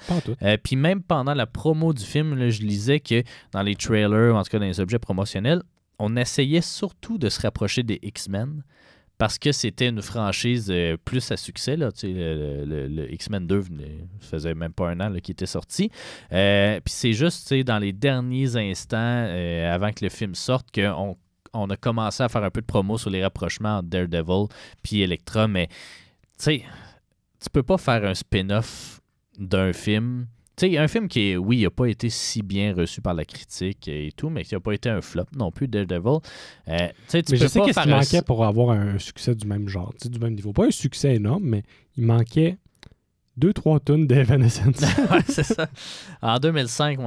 Puis même pendant la promo du film, là, je lisais que dans les trailers, en tout cas dans les objets promotionnels, on essayait surtout de se rapprocher des X-Men. Parce que c'était une franchise plus à succès. Là, le X-Men 2 ça faisait même pas un an qu'il était sorti. Puis c'est juste dans les derniers instants, avant que le film sorte, qu'on a commencé à faire un peu de promo sur les rapprochements entre Daredevil puis Elektra. Mais tu peux pas faire un spin-off d'un film. Tu sais, un film qui, oui, n'a pas été si bien reçu par la critique et tout, mais qui n'a pas été un flop non plus, Daredevil. Mais je sais qu'est-ce qui manquait pour avoir un succès du même genre, du même niveau. Pas un succès énorme, mais il manquait 2-3 tonnes d'Evanescence. Ouais, c'est ça. En 2005,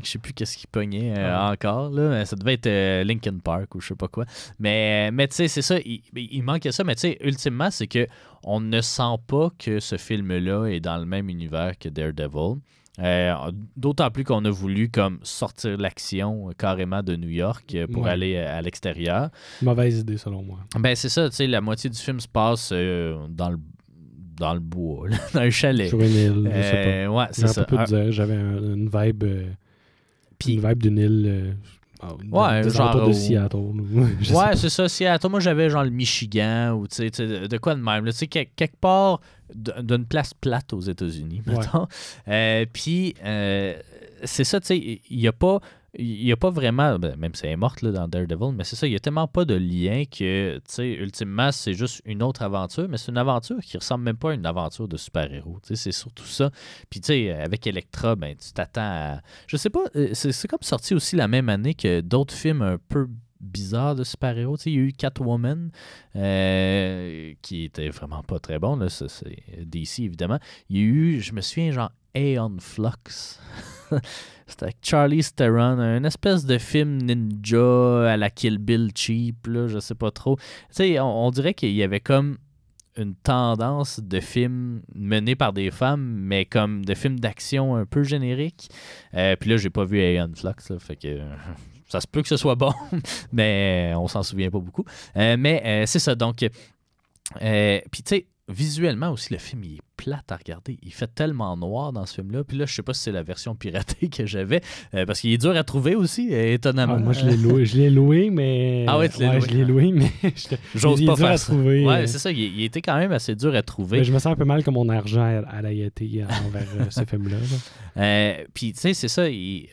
je sais plus qu'est-ce qui pognait encore. Là. Ça devait être Linkin Park ou je sais pas quoi. Mais tu sais, c'est ça. Il manquait ça, mais tu sais, ultimement, c'est que on ne sent pas que ce film-là est dans le même univers que Daredevil. D'autant plus qu'on a voulu comme sortir l'action carrément de New York pour aller à l'extérieur. Mauvaise idée, selon moi. Ben, c'est ça, tu sais, la moitié du film se passe dans le bois, là, dans un chalet. Sur une île, je sais pas. Ouais, c'est ça. Dire, j'avais une vibe... une vibe d'une île... genre de Seattle. Ouais, c'est ça, Seattle. Moi, j'avais genre le Michigan ou tu sais, de quoi de même. Tu sais, quelque part d'une place plate aux États-Unis, mettons. Puis, c'est ça, tu sais, il n'y a pas vraiment, même si elle est morte là, dans Daredevil, mais c'est ça, il n'y a tellement pas de lien que, tu sais, ultimement, c'est juste une autre aventure, mais c'est une aventure qui ressemble même pas à une aventure de super-héros. Tu sais, c'est surtout ça. Puis, tu sais, avec Elektra, ben, tu t'attends à... Je sais pas, c'est comme sorti aussi la même année que d'autres films un peu bizarres de super-héros. Tu sais, il y a eu Catwoman, qui était vraiment pas très bon, là, ça, c'est DC, évidemment. Il y a eu, je me souviens, genre, Aeon Flux. C'était avec Charlize Theron, un espèce de film ninja à la Kill Bill cheap, là, je sais pas trop. Tu sais, on dirait qu'il y avait comme une tendance de films menés par des femmes, mais comme de films d'action un peu génériques. Puis là, j'ai pas vu Aeon Flux, là, fait que... ça se peut que ce soit bon, mais on s'en souvient pas beaucoup. Mais c'est ça, donc... Puis tu sais, visuellement aussi, le film, il est plate à regarder. Il fait tellement noir dans ce film-là. Puis là, je sais pas si c'est la version piratée que j'avais, parce qu'il est dur à trouver aussi, étonnamment. Moi, je l'ai loué, mais... Ah ouais, tu l'as loué. Je l'ai loué, mais... J'ose pas faire ça. trouver. Ouais, c'est ça. Il était quand même assez dur à trouver. Mais je me sens un peu mal que mon argent allait été envers ce film-là. Puis, tu sais, c'est ça. Il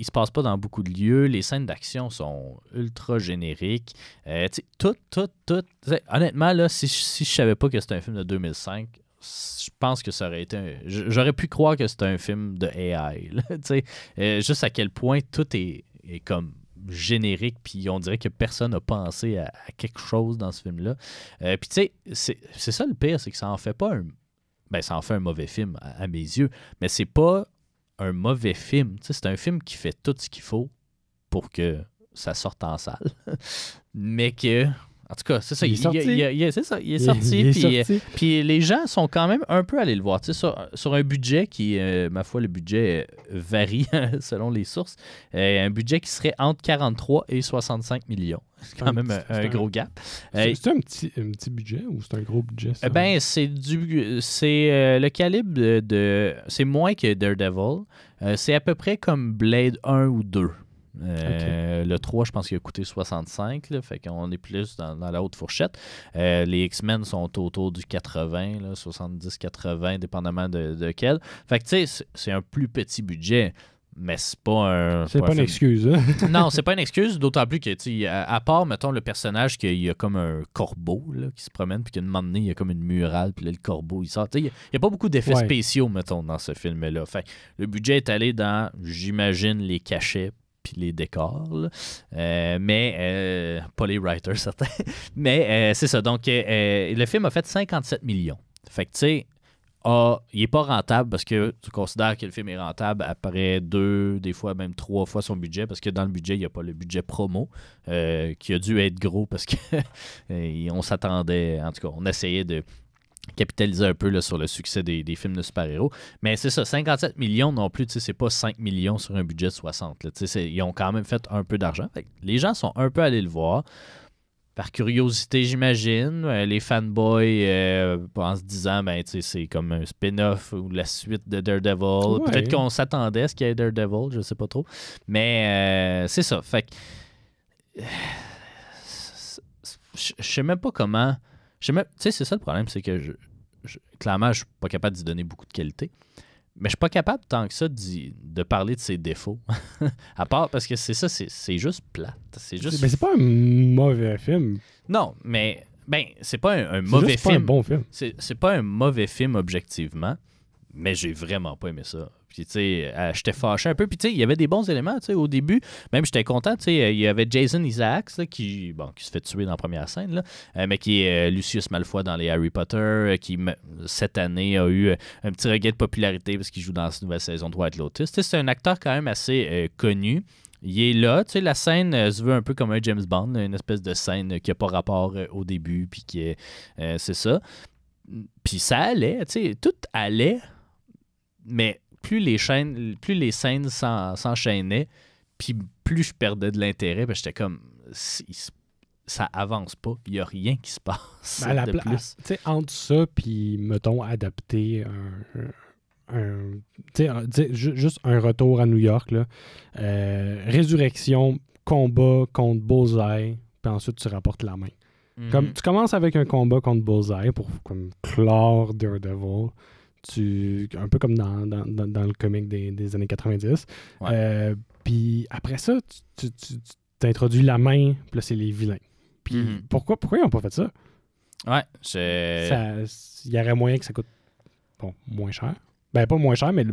se passe pas dans beaucoup de lieux. Les scènes d'action sont ultra génériques. Tu sais, tout. Honnêtement, là, si je savais pas que c'était un film de 2005, je pense que ça aurait été j'aurais pu croire que c'était un film de AI. Juste à quel point tout est comme générique, puis on dirait que personne n'a pensé à quelque chose dans ce film-là. Puis tu sais, c'est ça le pire, c'est que ça en fait pas ça en fait un mauvais film à mes yeux, mais c'est pas un mauvais film. Tu sais, c'est un film qui fait tout ce qu'il faut pour que ça sorte en salle. Mais que... En tout cas, c'est ça. Il est sorti. Puis les gens sont quand même un peu allés le voir. Tu sais, sur un budget qui, ma foi, le budget varie selon les sources. Un budget qui serait entre 43 et 65 millions. C'est quand même un gros gap. C'est un petit budget ou c'est un gros budget? Ça? Ben, c'est le calibre de... C'est moins que Daredevil. C'est à peu près comme Blade 1 ou 2. Le 3, je pense qu'il a coûté 65, là, fait qu'on est plus dans la haute fourchette. Les X-Men sont autour du 80, 70-80, dépendamment de quel. Fait que tu sais, c'est un plus petit budget, mais c'est pas un... C'est pas une excuse, hein? Non, c'est pas une excuse, d'autant plus que, tu sais, à part, mettons, le personnage qu'il y a comme un corbeau là, qui se promène, puis qu'à un moment donné, il y a comme une murale, puis là, le corbeau, il sort. Tu sais, il n'y a pas beaucoup d'effets spéciaux, mettons, dans ce film-là. Fait le budget est allé dans, j'imagine, les cachets, puis les décors, mais pas les writers, certains. Mais c'est ça. Donc, le film a fait 57 millions. Fait que, tu sais, il n'est pas rentable parce que tu considères que le film est rentable après 2, des fois même 3 fois son budget, parce que dans le budget, il n'y a pas le budget promo, qui a dû être gros parce que on s'attendait, en tout cas, on essayait de capitaliser un peu là, sur le succès des films de super-héros. Mais c'est ça, 57 millions non plus, c'est pas 5 millions sur un budget de 60. Là, ils ont quand même fait un peu d'argent. Les gens sont un peu allés le voir. Par curiosité, j'imagine. Les fanboys, en se disant, c'est comme un spin-off ou la suite de Daredevil. Ouais. Peut-être qu'on s'attendait à ce qu'il y ait Daredevil, je sais pas trop. Mais c'est ça. Fait que... Je sais même pas comment... Tu sais, c'est ça le problème, c'est que clairement, je suis pas capable d'y donner beaucoup de qualité. Mais je suis pas capable tant que ça de parler de ses défauts. À part parce que c'est ça, c'est juste plate. Mais c'est pas un mauvais film. Non, mais c'est pas un mauvais film. C'est pas un bon film. C'est pas un mauvais film objectivement, mais j'ai vraiment pas aimé ça. Puis, tu sais, j'étais fâché un peu. Puis, tu sais, il y avait des bons éléments, tu sais, au début. Même, j'étais content, tu sais, il y avait Jason Isaacs, là, qui se fait tuer dans la première scène, là, mais qui est Lucius Malfoy dans les Harry Potter, qui, cette année, a eu un petit regain de popularité parce qu'il joue dans cette nouvelle saison de White Lotus. Tu sais, c'est un acteur quand même assez connu. Il est là, tu sais, la scène se veut un peu comme un James Bond, une espèce de scène qui n'a pas rapport au début, puis qui est... c'est ça. Puis ça allait, tu sais, tout allait, mais... plus les scènes s'enchaînaient, puis plus je perdais de l'intérêt, j'étais comme, ça avance pas, il n'y a rien qui se passe de plus. Tu sais, entre ça, puis, mettons, adapter juste un retour à New York, là, résurrection, combat contre Bullseye, puis ensuite tu rapportes la main. Comme tu commences avec un combat contre Bullseye pour comme clore Daredevil, un peu comme dans le comic des années 90. Puis après ça, tu t'introduis la main, puis là, c'est les vilains. Puis pourquoi ils n'ont pas fait ça? Ouais, il y aurait moyen que ça coûte moins cher. Ben, pas moins cher, mais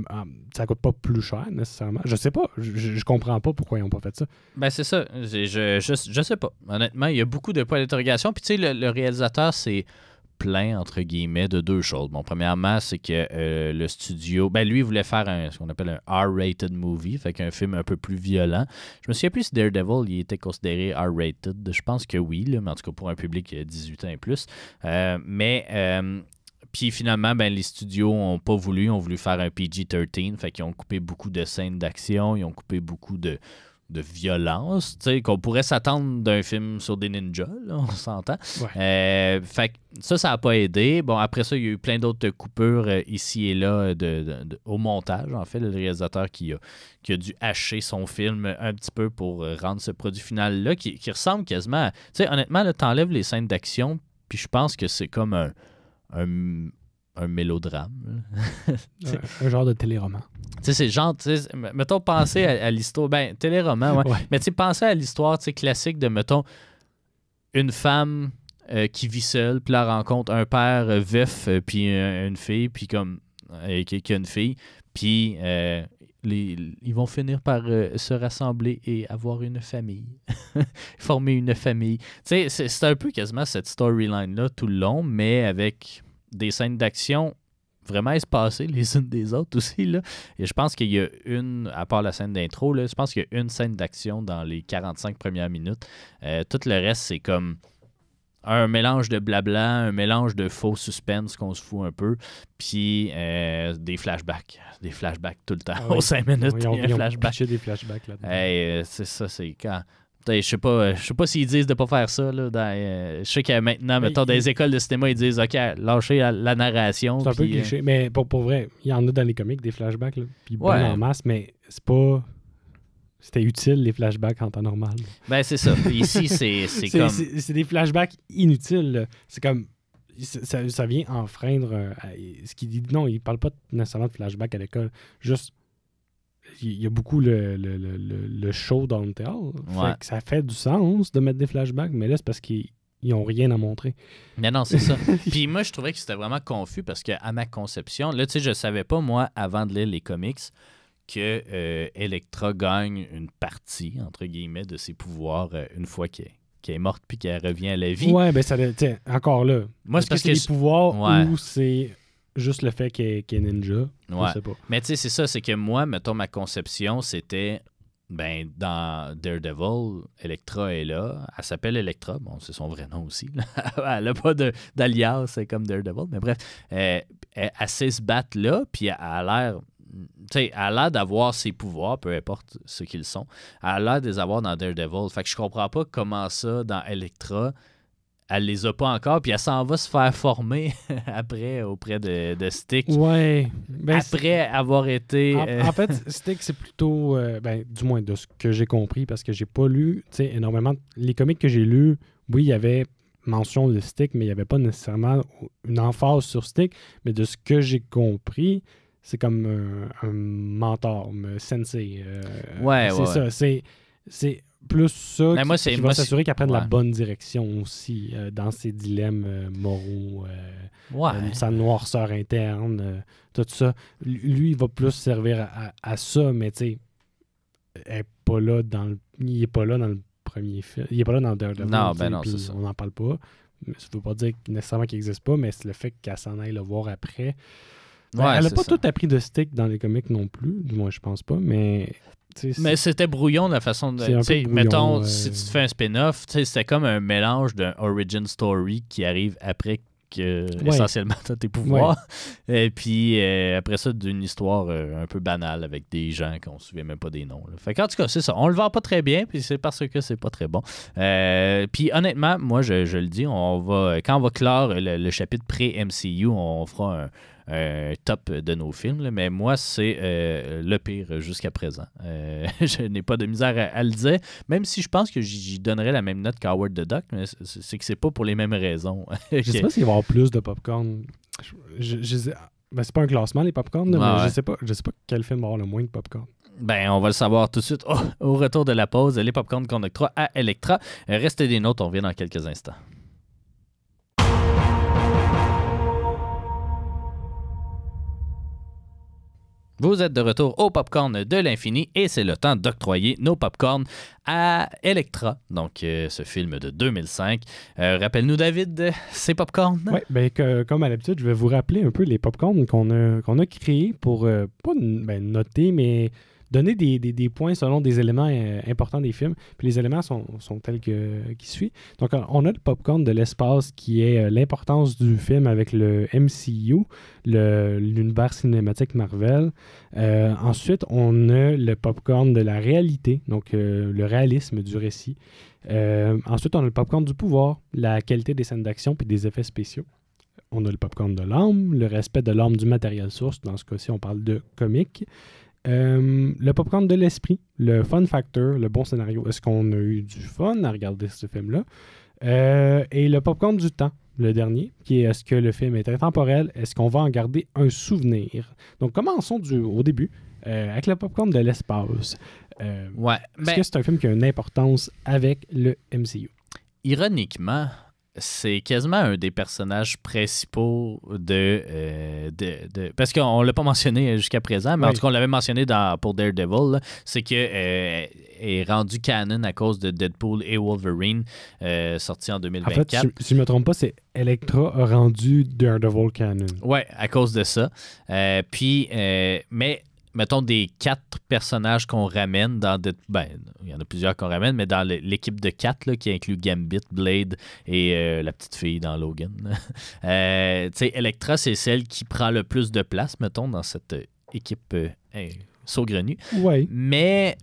ça coûte pas plus cher, nécessairement. Je sais pas. Je comprends pas pourquoi ils n'ont pas fait ça. Ben, c'est ça. Je sais pas. Honnêtement, il y a beaucoup de points d'interrogation. Puis, tu sais, le réalisateur, c'est plein, entre guillemets, de deux choses. Bon, premièrement, c'est que le studio... Ben, lui, il voulait faire ce qu'on appelle un R-rated movie, fait qu'un film un peu plus violent. Je me souviens plus si Daredevil, il était considéré R-rated. Je pense que oui, là, mais en tout cas, pour un public 18 ans et plus. Puis finalement, ben, les studios ont pas voulu, ont voulu faire un PG-13, fait qu'ils ont coupé beaucoup de scènes d'action, ils ont coupé beaucoup de violence, tu sais, qu'on pourrait s'attendre d'un film sur des ninjas, là, on s'entend. Ouais. Fait que ça n'a pas aidé. Bon, après ça, il y a eu plein d'autres coupures ici et là au montage, en fait, le réalisateur qui a dû hacher son film un petit peu pour rendre ce produit final-là, qui ressemble quasiment à... Tu sais, honnêtement, là, t'enlèves les scènes d'action, puis je pense que c'est comme un mélodrame. Un genre de téléroman. Tu sais, c'est genre, mettons, penser à l'histoire, ben, téléroman, ouais. Mais tu sais, penser à l'histoire, tu sais, classique de, mettons, une femme qui vit seule, puis elle rencontre un père veuf, puis une fille, puis comme, qui a une fille, puis ils vont finir par se rassembler et avoir une famille. Former une famille. Tu sais, c'est un peu quasiment cette storyline-là tout le long, mais avec des scènes d'action vraiment espacées les unes des autres aussi, là. Et je pense qu'il y a à part la scène d'intro, là, je pense qu'il y a une scène d'action dans les 45 premières minutes. Tout le reste, c'est comme un mélange de blabla, un mélange de faux suspense qu'on se fout un peu, puis des flashbacks. Des flashbacks tout le temps. Aux 5 minutes, il y a un flashback. Ils ont des flashbacks là-dedans. C'est ça, c'est quand... Je sais pas s'ils disent de pas faire ça. Là, je sais que maintenant, mettons, dans les écoles de cinéma, ils disent OK, lâchez la narration. C'est un peu cliché, mais pour vrai, il y en a dans les comics des flashbacks, là, puis en masse, mais c'est pas... C'était utile, les flashbacks en temps normal. Ben, c'est ça. Ici, c'est comme... C'est des flashbacks inutiles. Là. C'est comme... Ça vient enfreindre ce qu'il dit. Non, il parle pas nécessairement de flashbacks à l'école. Juste... Il y a beaucoup le show don't tell. Fait que ça fait du sens de mettre des flashbacks, mais là, c'est parce qu'ils n'ont rien à montrer. Mais non, c'est ça. Puis moi, je trouvais que c'était vraiment confus parce qu'à ma conception, là, tu sais, je savais pas, moi, avant de lire les comics, que Elektra gagne une partie, entre guillemets, de ses pouvoirs une fois qu'elle est morte puis qu'elle revient à la vie. Ouais, ben ça, tiens, encore là. Moi, c'est parce que les pouvoirs ou c'est... Juste le fait qu'elle est ninja, je sais pas. Mais tu sais, c'est ça, c'est que moi, mettons, ma conception, c'était, ben, dans Daredevil, Elektra est là. Elle s'appelle Elektra, bon, c'est son vrai nom aussi. Elle n'a pas d'alias, c'est comme Daredevil, mais bref, elle sait se battre là, puis elle a l'air... Tu sais, elle a l'air d'avoir ses pouvoirs, peu importe ce qu'ils sont. Elle a l'air de les avoir dans Daredevil. Fait que je comprends pas comment ça, dans Elektra... Elle les a pas encore, puis elle s'en va se faire former après auprès de Stick. Ouais. Ben, après avoir été... En fait, Stick, c'est plutôt... du moins de ce que j'ai compris, parce que j'ai pas lu énormément... Les comics que j'ai lus, oui, il y avait mention de Stick, mais il n'y avait pas nécessairement une emphase sur Stick. Mais de ce que j'ai compris, c'est comme un mentor, un sensei. C'est ça. C'est plus ça qui va s'assurer qu'elle prenne la bonne direction aussi dans ses dilemmes moraux, sa noirceur interne, tout ça. Lui, il va plus servir à ça, mais tu sais, il n'est pas là dans le premier film. Il n'est pas là dans Daredevil. Non, ben non, c'est ça. On n'en parle pas. Mais ça ne veut pas dire nécessairement qu'il n'existe pas, mais c'est le fait qu'elle s'en aille le voir après. Elle n'a pas tout appris de Stick dans les comics non plus, du moins je pense pas, mais... Mais c'était brouillon de la façon de... Mettons, si tu te fais un spin-off, c'était comme un mélange d'un origin story qui arrive après essentiellement tes pouvoirs. Et puis après ça, d'une histoire un peu banale avec des gens qu'on ne se souvient même pas des noms. Là. Fait qu'en tout cas, c'est ça. On le vend pas très bien, puis c'est parce que c'est pas très bon. Puis honnêtement, moi, je le dis, quand on va clore le chapitre pré-MCU, on fera un top de nos films, là, mais moi, c'est le pire jusqu'à présent. Je n'ai pas de misère à le dire, même si je pense que j'y donnerais la même note qu'Howard the Duck, mais c'est que c'est pas pour les mêmes raisons. Je sais pas s'il va y avoir plus de popcorn. Ben, c'est pas un classement, les popcorn, mais je sais pas quel film va avoir le moins de popcorn. Ben, on va le savoir tout de suite au retour de la pause. Les popcorn qu'on octroie à Electra. Restez des notes, on revient dans quelques instants. Vous êtes de retour au Popcorn de l'Infini et c'est le temps d'octroyer nos popcorn à Electra, donc ce film de 2005. Rappelle-nous, David, ces popcorn. Oui, ben, comme à l'habitude, je vais vous rappeler un peu les popcorn qu'on a créés pour, pas noter, mais donner des points selon des éléments importants des films. Puis les éléments sont tels qui suivent. Donc, on a le popcorn de l'espace qui est l'importance du film avec le MCU, l'univers cinématique Marvel. Ensuite, on a le popcorn de la réalité, donc le réalisme du récit. Ensuite, on a le popcorn du pouvoir, la qualité des scènes d'action puis des effets spéciaux. On a le popcorn de l'âme, le respect de l'âme du matériel source. Dans ce cas-ci, on parle de comique. Le popcorn de l'esprit, le fun factor, le bon scénario. Est-ce qu'on a eu du fun à regarder ce film-là? Et le popcorn du temps, le dernier, qui est est-ce que le film est intemporel? Est-ce qu'on va en garder un souvenir? Donc, commençons au début avec le popcorn de l'espace. Est-ce que c'est un film qui a une importance avec le MCU? Ironiquement, c'est quasiment un des personnages principaux parce qu'on ne l'a pas mentionné jusqu'à présent, mais en tout cas, on l'avait mentionné pour Daredevil, là, c'est qu'il est rendu canon à cause de Deadpool et Wolverine, sorti en 2024. En fait, si je ne me trompe pas, c'est Electra a rendu Daredevil canon. Oui, à cause de ça. Mais mettons des 4 personnages qu'on ramène dans il y en a plusieurs qu'on ramène, mais dans l'équipe de 4 là, qui inclut Gambit, Blade et la petite fille dans Logan. Tu sais, Electra, c'est celle qui prend le plus de place, mettons, dans cette équipe saugrenue. Ouais. Mais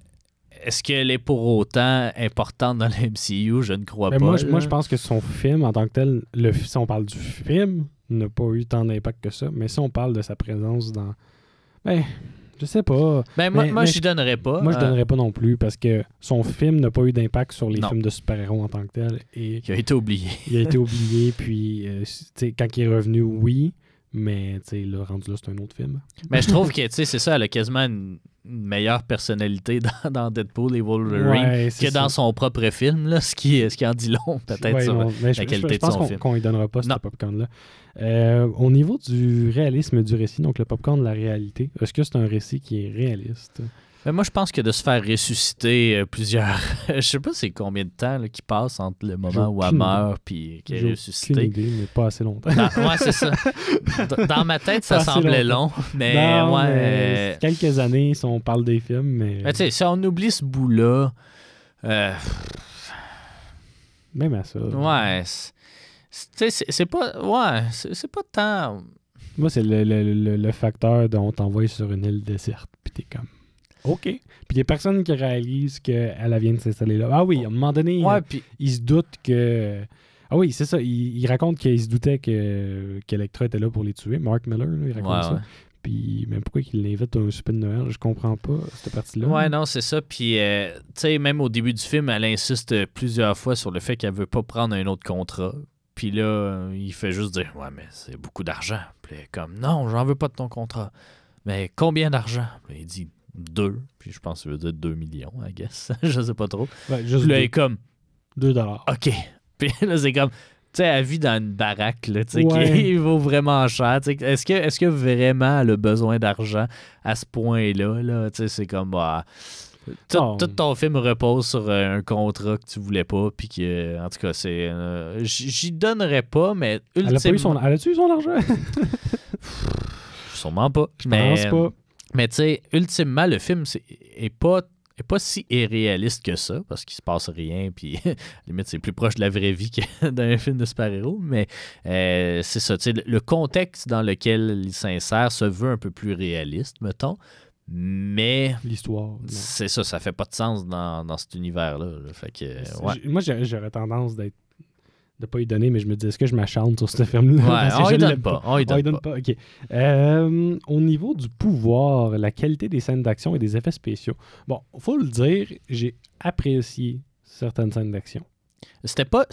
est-ce qu'elle est pour autant importante dans le MCU? Je ne crois pas. Moi, je pense que son film, en tant que tel, si on parle du film, n'a pas eu tant d'impact que ça. Mais si on parle de sa présence dans... je sais pas. Moi, je donnerais pas. Moi, je donnerais pas non plus parce que son film n'a pas eu d'impact sur les films de super-héros en tant que tel. Et il a été oublié. Puis quand il est revenu, oui, mais le rendu là, c'est un autre film. Mais je trouve que c'est ça, elle a quasiment une meilleure personnalité dans Deadpool et Wolverine que dans son propre film, là, ce qui en dit long peut-être sur la qualité de son film. Je pense qu'on ne lui donnera pas ce popcorn-là. Au niveau du réalisme du récit, donc le popcorn de la réalité, est-ce que c'est un récit qui est réaliste? Moi, je pense que de se faire ressusciter plusieurs... je sais pas c'est combien de temps qui passe entre le moment où elle meurt et qu'elle est ressuscitée. J'ai aucune idée, mais pas assez longtemps. C'est ça. Dans ma tête, ça semblait long, mais... mais quelques années, si on parle des films, mais... tu sais, si on oublie ce bout-là... Même à ça. Ouais. C'est pas... Ouais, c'est pas tant... Moi, c'est le facteur dont on t'envoie sur une île déserte, puis t'es comme... OK. Puis il y a personne qui réalise qu'elle vient de s'installer là. Ah oui, à un moment donné, il se doute que... Ah oui, c'est ça. Il raconte qu'il se doutait qu'Electra était là pour les tuer. Mark Miller, là, il raconte ça. Puis même pourquoi il l'invite à un souper de Noël, je comprends pas cette partie-là. Ouais, non, c'est ça. Puis, tu sais, même au début du film, elle insiste plusieurs fois sur le fait qu'elle veut pas prendre un autre contrat. Puis là, il fait juste dire « Ouais, mais c'est beaucoup d'argent. » Puis elle est comme « Non, j'en veux pas de ton contrat. » Mais combien d'argent? Puis il dit 2. Puis je pense que ça veut dire 2 millions, I guess. Je sais pas trop. Ouais, juste puis là, il est comme $2. OK. Puis là, c'est comme... Tu sais, elle vit dans une baraque, là, qui vaut vraiment cher. Est-ce que vraiment elle a besoin d'argent à ce point-là? Là? C'est comme... tout ton film repose sur un contrat que tu voulais pas, puis que, en tout cas, c'est... j'y donnerais pas, mais ultimement... Elle a-tu eu son argent? Sûrement pas. Je pense pas. Mais tu sais, ultimement, le film est pas pas si irréaliste que ça, parce qu'il se passe rien, puis limite, c'est plus proche de la vraie vie que d'un film de super-héros, mais c'est ça, tu sais, le contexte dans lequel il s'insère se veut un peu plus réaliste, mettons, mais l'histoire, c'est ça, ça fait pas de sens dans cet univers-là. Là. Fait que, moi, j'aurais tendance de pas y donner, mais je me dis, est-ce que je m'acharne sur ce film-là? Ouais, on y donne pas. On y donne pas. OK. Au niveau du pouvoir, la qualité des scènes d'action et des effets spéciaux, bon, faut le dire, j'ai apprécié certaines scènes d'action. C'était pas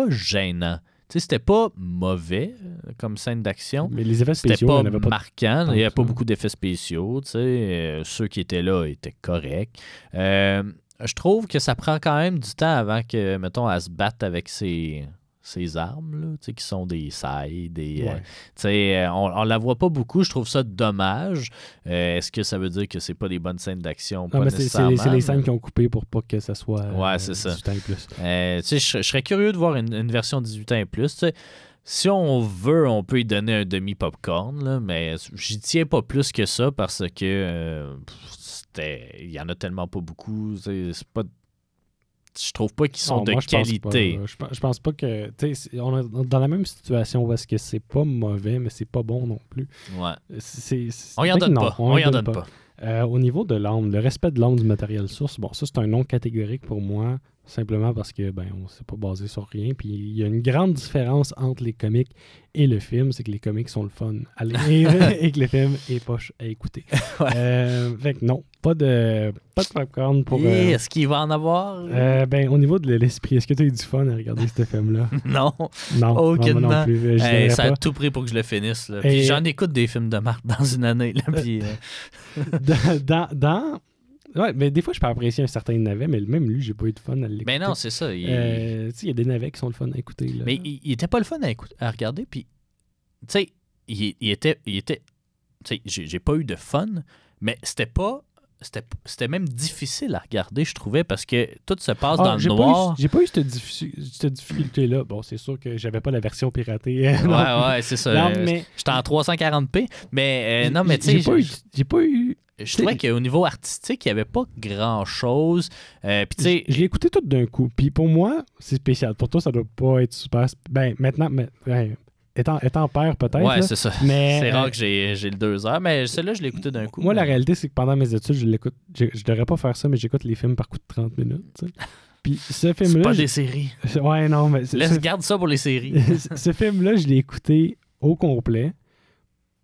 gênant. Tu sais, c'était pas mauvais comme scène d'action. Mais les effets spéciaux, c'était pas marquant. Il n'y avait pas beaucoup d'effets spéciaux. Tu sais, ceux qui étaient là étaient corrects. Je trouve que ça prend quand même du temps avant que, mettons, elle se batte avec ses armes, là, tu sais, qui sont des sailles, tu sais, on la voit pas beaucoup. Je trouve ça dommage. Est-ce que ça veut dire que c'est pas des bonnes scènes d'action? Pas nécessairement. C'est les scènes qui ont coupé pour pas que ça soit 18 ans et plus. Tu sais, je serais curieux de voir une version 18 ans et plus. Tu sais, si on veut, on peut y donner un demi-popcorn, là, mais j'y tiens pas plus que ça parce que il y en a tellement pas beaucoup. C'est pas... Je trouve pas qu'ils sont de qualité. Je pense pas que... On est dans la même situation où est-ce que c'est pas mauvais, mais c'est pas bon non plus. Ouais. On y en donne pas. On y en donne pas. Au niveau de l'âme, le respect de l'âme du matériel source, bon, ça c'est un nom catégorique pour moi, simplement parce que on s'est pas basé sur rien. Puis il y a une grande différence entre les comics et le film, c'est que les comics sont le fun à lire et que le film est poche à écouter. Fait que non, pas de popcorn pour... Est-ce qu'il va en avoir? Au niveau de l'esprit, est-ce que tu as eu du fun à regarder ce film-là? Non. Aucunement. Non plus. Ça a tout pris pour que je le finisse. Là. Puis j'en écoute des films de marque dans une année. Là, puis, Ouais, mais des fois, je peux apprécier un certain navet, mais même lui, j'ai pas eu de fun à l'écouter. Mais non, c'est ça. Il y a des navets qui sont le fun à écouter. Là. Mais il était pas le fun à regarder. Puis, tu sais, il était tu sais, j'ai pas eu de fun, mais c'était même difficile à regarder, je trouvais, parce que tout se passe dans le noir. J'ai pas eu cette difficulté-là. Bon, c'est sûr que j'avais pas la version piratée. Ouais, c'est ça. Non, mais... J'étais en 340p, mais non, mais tu sais... J'ai pas eu... Je trouvais qu'au niveau artistique, il n'y avait pas grand-chose. Puis tu sais... Je l'ai écouté tout d'un coup. Puis pour moi, c'est spécial. Pour toi, ça doit pas être super... Maintenant... Étant père, peut-être. Ouais, c'est ça. Mais, c'est rare que j'ai le 2 heures, mais celui-là, je l'ai écouté d'un coup. Moi, la réalité, c'est que pendant mes études, je l'écoute. Je devrais pas faire ça, mais j'écoute les films par coup de 30 minutes. T'sais. Puis ce film-là... C'est pas des séries. Ouais, non, mais... Garde ça pour les séries. Ce film-là, je l'ai écouté au complet.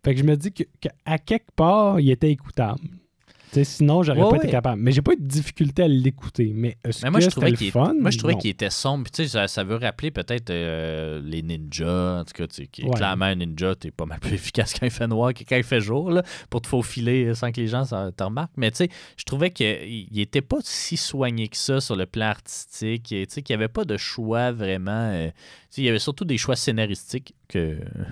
Fait que je me dis qu'à quelque part, il était écoutable. T'sais, sinon, j'aurais pas été capable. Mais j'ai pas eu de difficulté à l'écouter. Mais moi, je trouvais fun? Moi, je trouvais qu'il était sombre. Puis, ça veut rappeler peut-être les ninjas. En tout cas, clairement, un ninja, t'es pas mal plus efficace quand il fait noir que quand il fait jour, là, pour te faufiler sans que les gens te remarquent. Mais je trouvais qu'il était pas si soigné que ça sur le plan artistique. Qu'il n'y avait pas de choix vraiment. Il y avait surtout des choix scénaristiques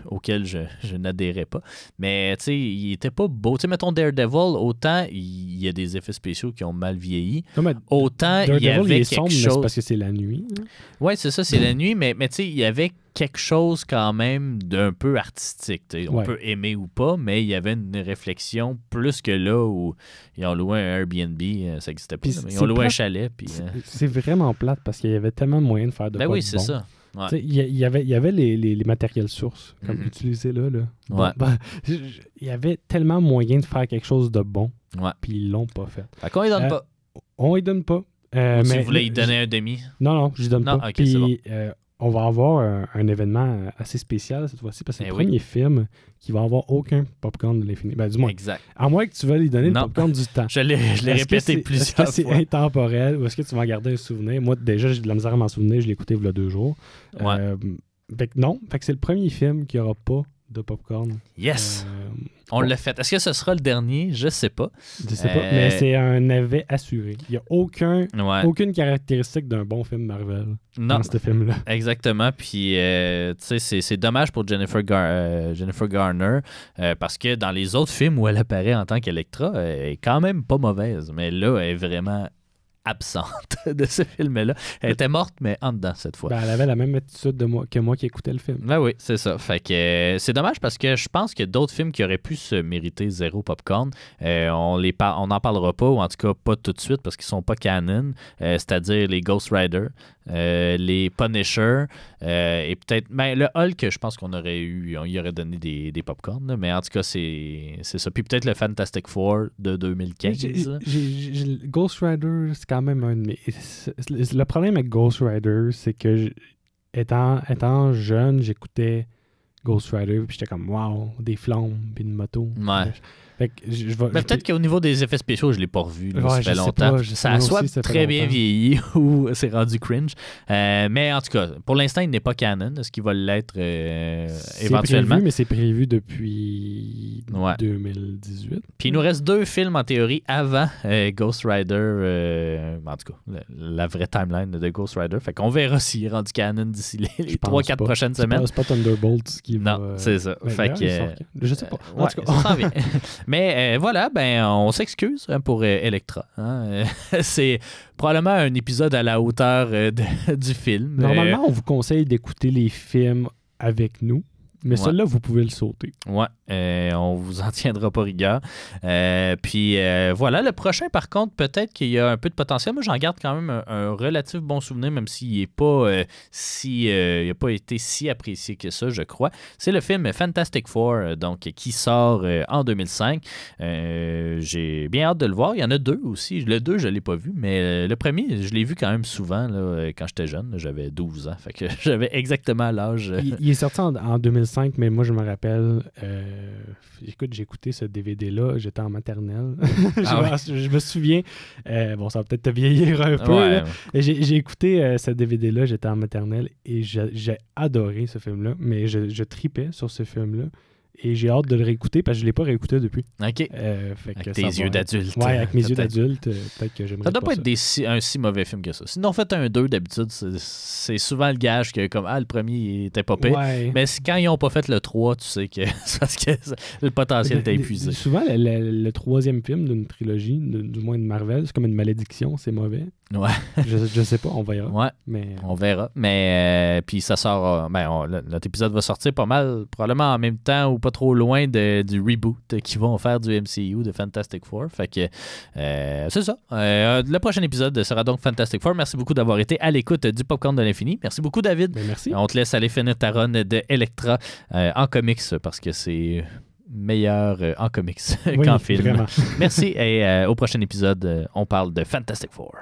auxquels je n'adhérais pas. Mais il était pas beau. Mettons Daredevil, autant il y a des effets spéciaux qui ont mal vieilli. Non, autant il y avait quelque chose... C'est parce que c'est la nuit. Oui, c'est ça, c'est la nuit, mais il y avait quelque chose quand même d'un peu artistique. On peut aimer ou pas, mais il y avait une réflexion plus que là où ils ont loué un Airbnb, ça n'existait pas. Ils ont loué un chalet. Puis, c'est vraiment plate parce qu'il y avait tellement de moyens de faire de oui, c'est ça. Ouais. Il y avait les matériels sources, comme utilisés là. Ouais. Il y avait tellement moyen de faire quelque chose de bon, puis ils l'ont pas fait. Fait qu'on y donne pas. On y donne pas. Mais si vous voulez y donner un demi? Non, je lui donne pas. Okay, puis, c'est bon. On va avoir un événement assez spécial cette fois-ci, parce que c'est le premier film qui va avoir aucun popcorn de l'infini. Du moins. Exact. À moins que tu veuilles lui donner le popcorn du temps. Je l'ai répété plusieurs fois. Est-ce que c'est intemporel ou est-ce que tu vas en garder un souvenir? Moi, déjà, j'ai de la misère à m'en souvenir. Je l'ai écouté il y a 2 jours. Fait que non. Fait que c'est le premier film qui n'aura pas de popcorn. Yes! On l'a fait. Est-ce que ce sera le dernier? Je sais pas. Je sais pas, mais c'est un navet assuré. Il n'y a aucune caractéristique d'un bon film Marvel dans ce film-là. Exactement. Puis, tu sais, c'est dommage pour Jennifer Garner parce que dans les autres films où elle apparaît en tant qu'Electra, elle est quand même pas mauvaise. Mais là, elle est vraiment absente de ce film-là. Elle était morte, mais en dedans cette fois. Ben, elle avait la même attitude que moi qui écoutais le film. Ben oui, c'est ça. Fait que c'est dommage parce que je pense que d'autres films qui auraient pu se mériter zéro popcorn, on n'en parlera pas, ou en tout cas pas tout de suite parce qu'ils sont pas canon, c'est-à-dire les Ghost Rider, les Punisher, et peut-être le Hulk, je pense qu'on y aurait donné des popcorn, mais en tout cas c'est ça. Puis peut-être le Fantastic Four de 2015. Ghost Rider, c'est quand même un de mes... Le problème avec Ghost Rider, c'est que étant jeune, j'écoutais Ghost Rider, puis j'étais comme, wow, des flammes, puis une moto. Ouais. Fait que peut-être qu'au niveau des effets spéciaux, je ne l'ai pas revu. Là, ça fait longtemps. Ça a soit très bien vieilli ou c'est rendu cringe. Mais en tout cas, pour l'instant, il n'est pas canon. Est-ce qu'il va l'être éventuellement? Prévu, mais c'est prévu depuis 2018. Puis il nous reste 2 films en théorie avant Ghost Rider. En tout cas, la vraie timeline de Ghost Rider. Fait qu'on verra s'il est rendu canon d'ici les 3-4 prochaines semaines. C'est pas Thunderbolts qui va... Non, c'est ça. Fait que, je sais pas. En tout cas, ça s'en vient. Mais voilà, on s'excuse pour Elektra. Hein? C'est probablement un épisode à la hauteur du film. Normalement, on vous conseille d'écouter les films avec nous. Mais celui-là, vous pouvez le sauter. Ouais, on vous en tiendra pas rigueur. Puis voilà, le prochain, par contre, peut-être qu'il y a un peu de potentiel. Moi, j'en garde quand même un relatif bon souvenir, même s'il n'est pas il n'a pas été si apprécié que ça, je crois. C'est le film Fantastic Four, donc qui sort en 2005. J'ai bien hâte de le voir. Il y en a 2 aussi. Le 2, je ne l'ai pas vu, mais le premier, je l'ai vu quand même souvent là, quand j'étais jeune. J'avais 12 ans. Fait que j'avais exactement l'âge. Il est sorti en 2005, mais moi, je me rappelle... écoute, j'ai écouté ce DVD-là, j'étais en maternelle. Je me souviens, ça va peut-être te vieillir un peu. Ouais. Là. J'ai écouté ce DVD-là, j'étais en maternelle et j'ai adoré ce film-là, mais je tripais sur ce film-là. Et j'ai hâte de le réécouter parce que je ne l'ai pas réécouté depuis. OK. Avec tes yeux d'adulte. Oui, avec mes yeux d'adulte, peut-être que j'aimerais. Ça doit pas être un si mauvais film que ça. Sinon, faites un 2, d'habitude, c'est souvent le gage que comme le premier était pas pire. Ouais. Mais quand ils n'ont pas fait le 3, tu sais que c'est parce que le potentiel était épuisé. Souvent, le troisième film d'une trilogie, du moins de Marvel, c'est comme une malédiction, c'est mauvais. Ouais. Je sais pas, on verra. Ouais. Mais... On verra. Mais puis ça sort. Notre épisode va sortir pas mal, probablement en même temps ou pas trop loin du reboot qu'ils vont faire du MCU de Fantastic Four. Fait que c'est ça. Le prochain épisode sera donc Fantastic Four. Merci beaucoup d'avoir été à l'écoute du Popcorn de l'Infini. Merci beaucoup, David. Ben, merci. On te laisse aller finir ta run de Elektra en comics parce que c'est meilleur en comics qu'en film. Vraiment. Merci et au prochain épisode, on parle de Fantastic Four.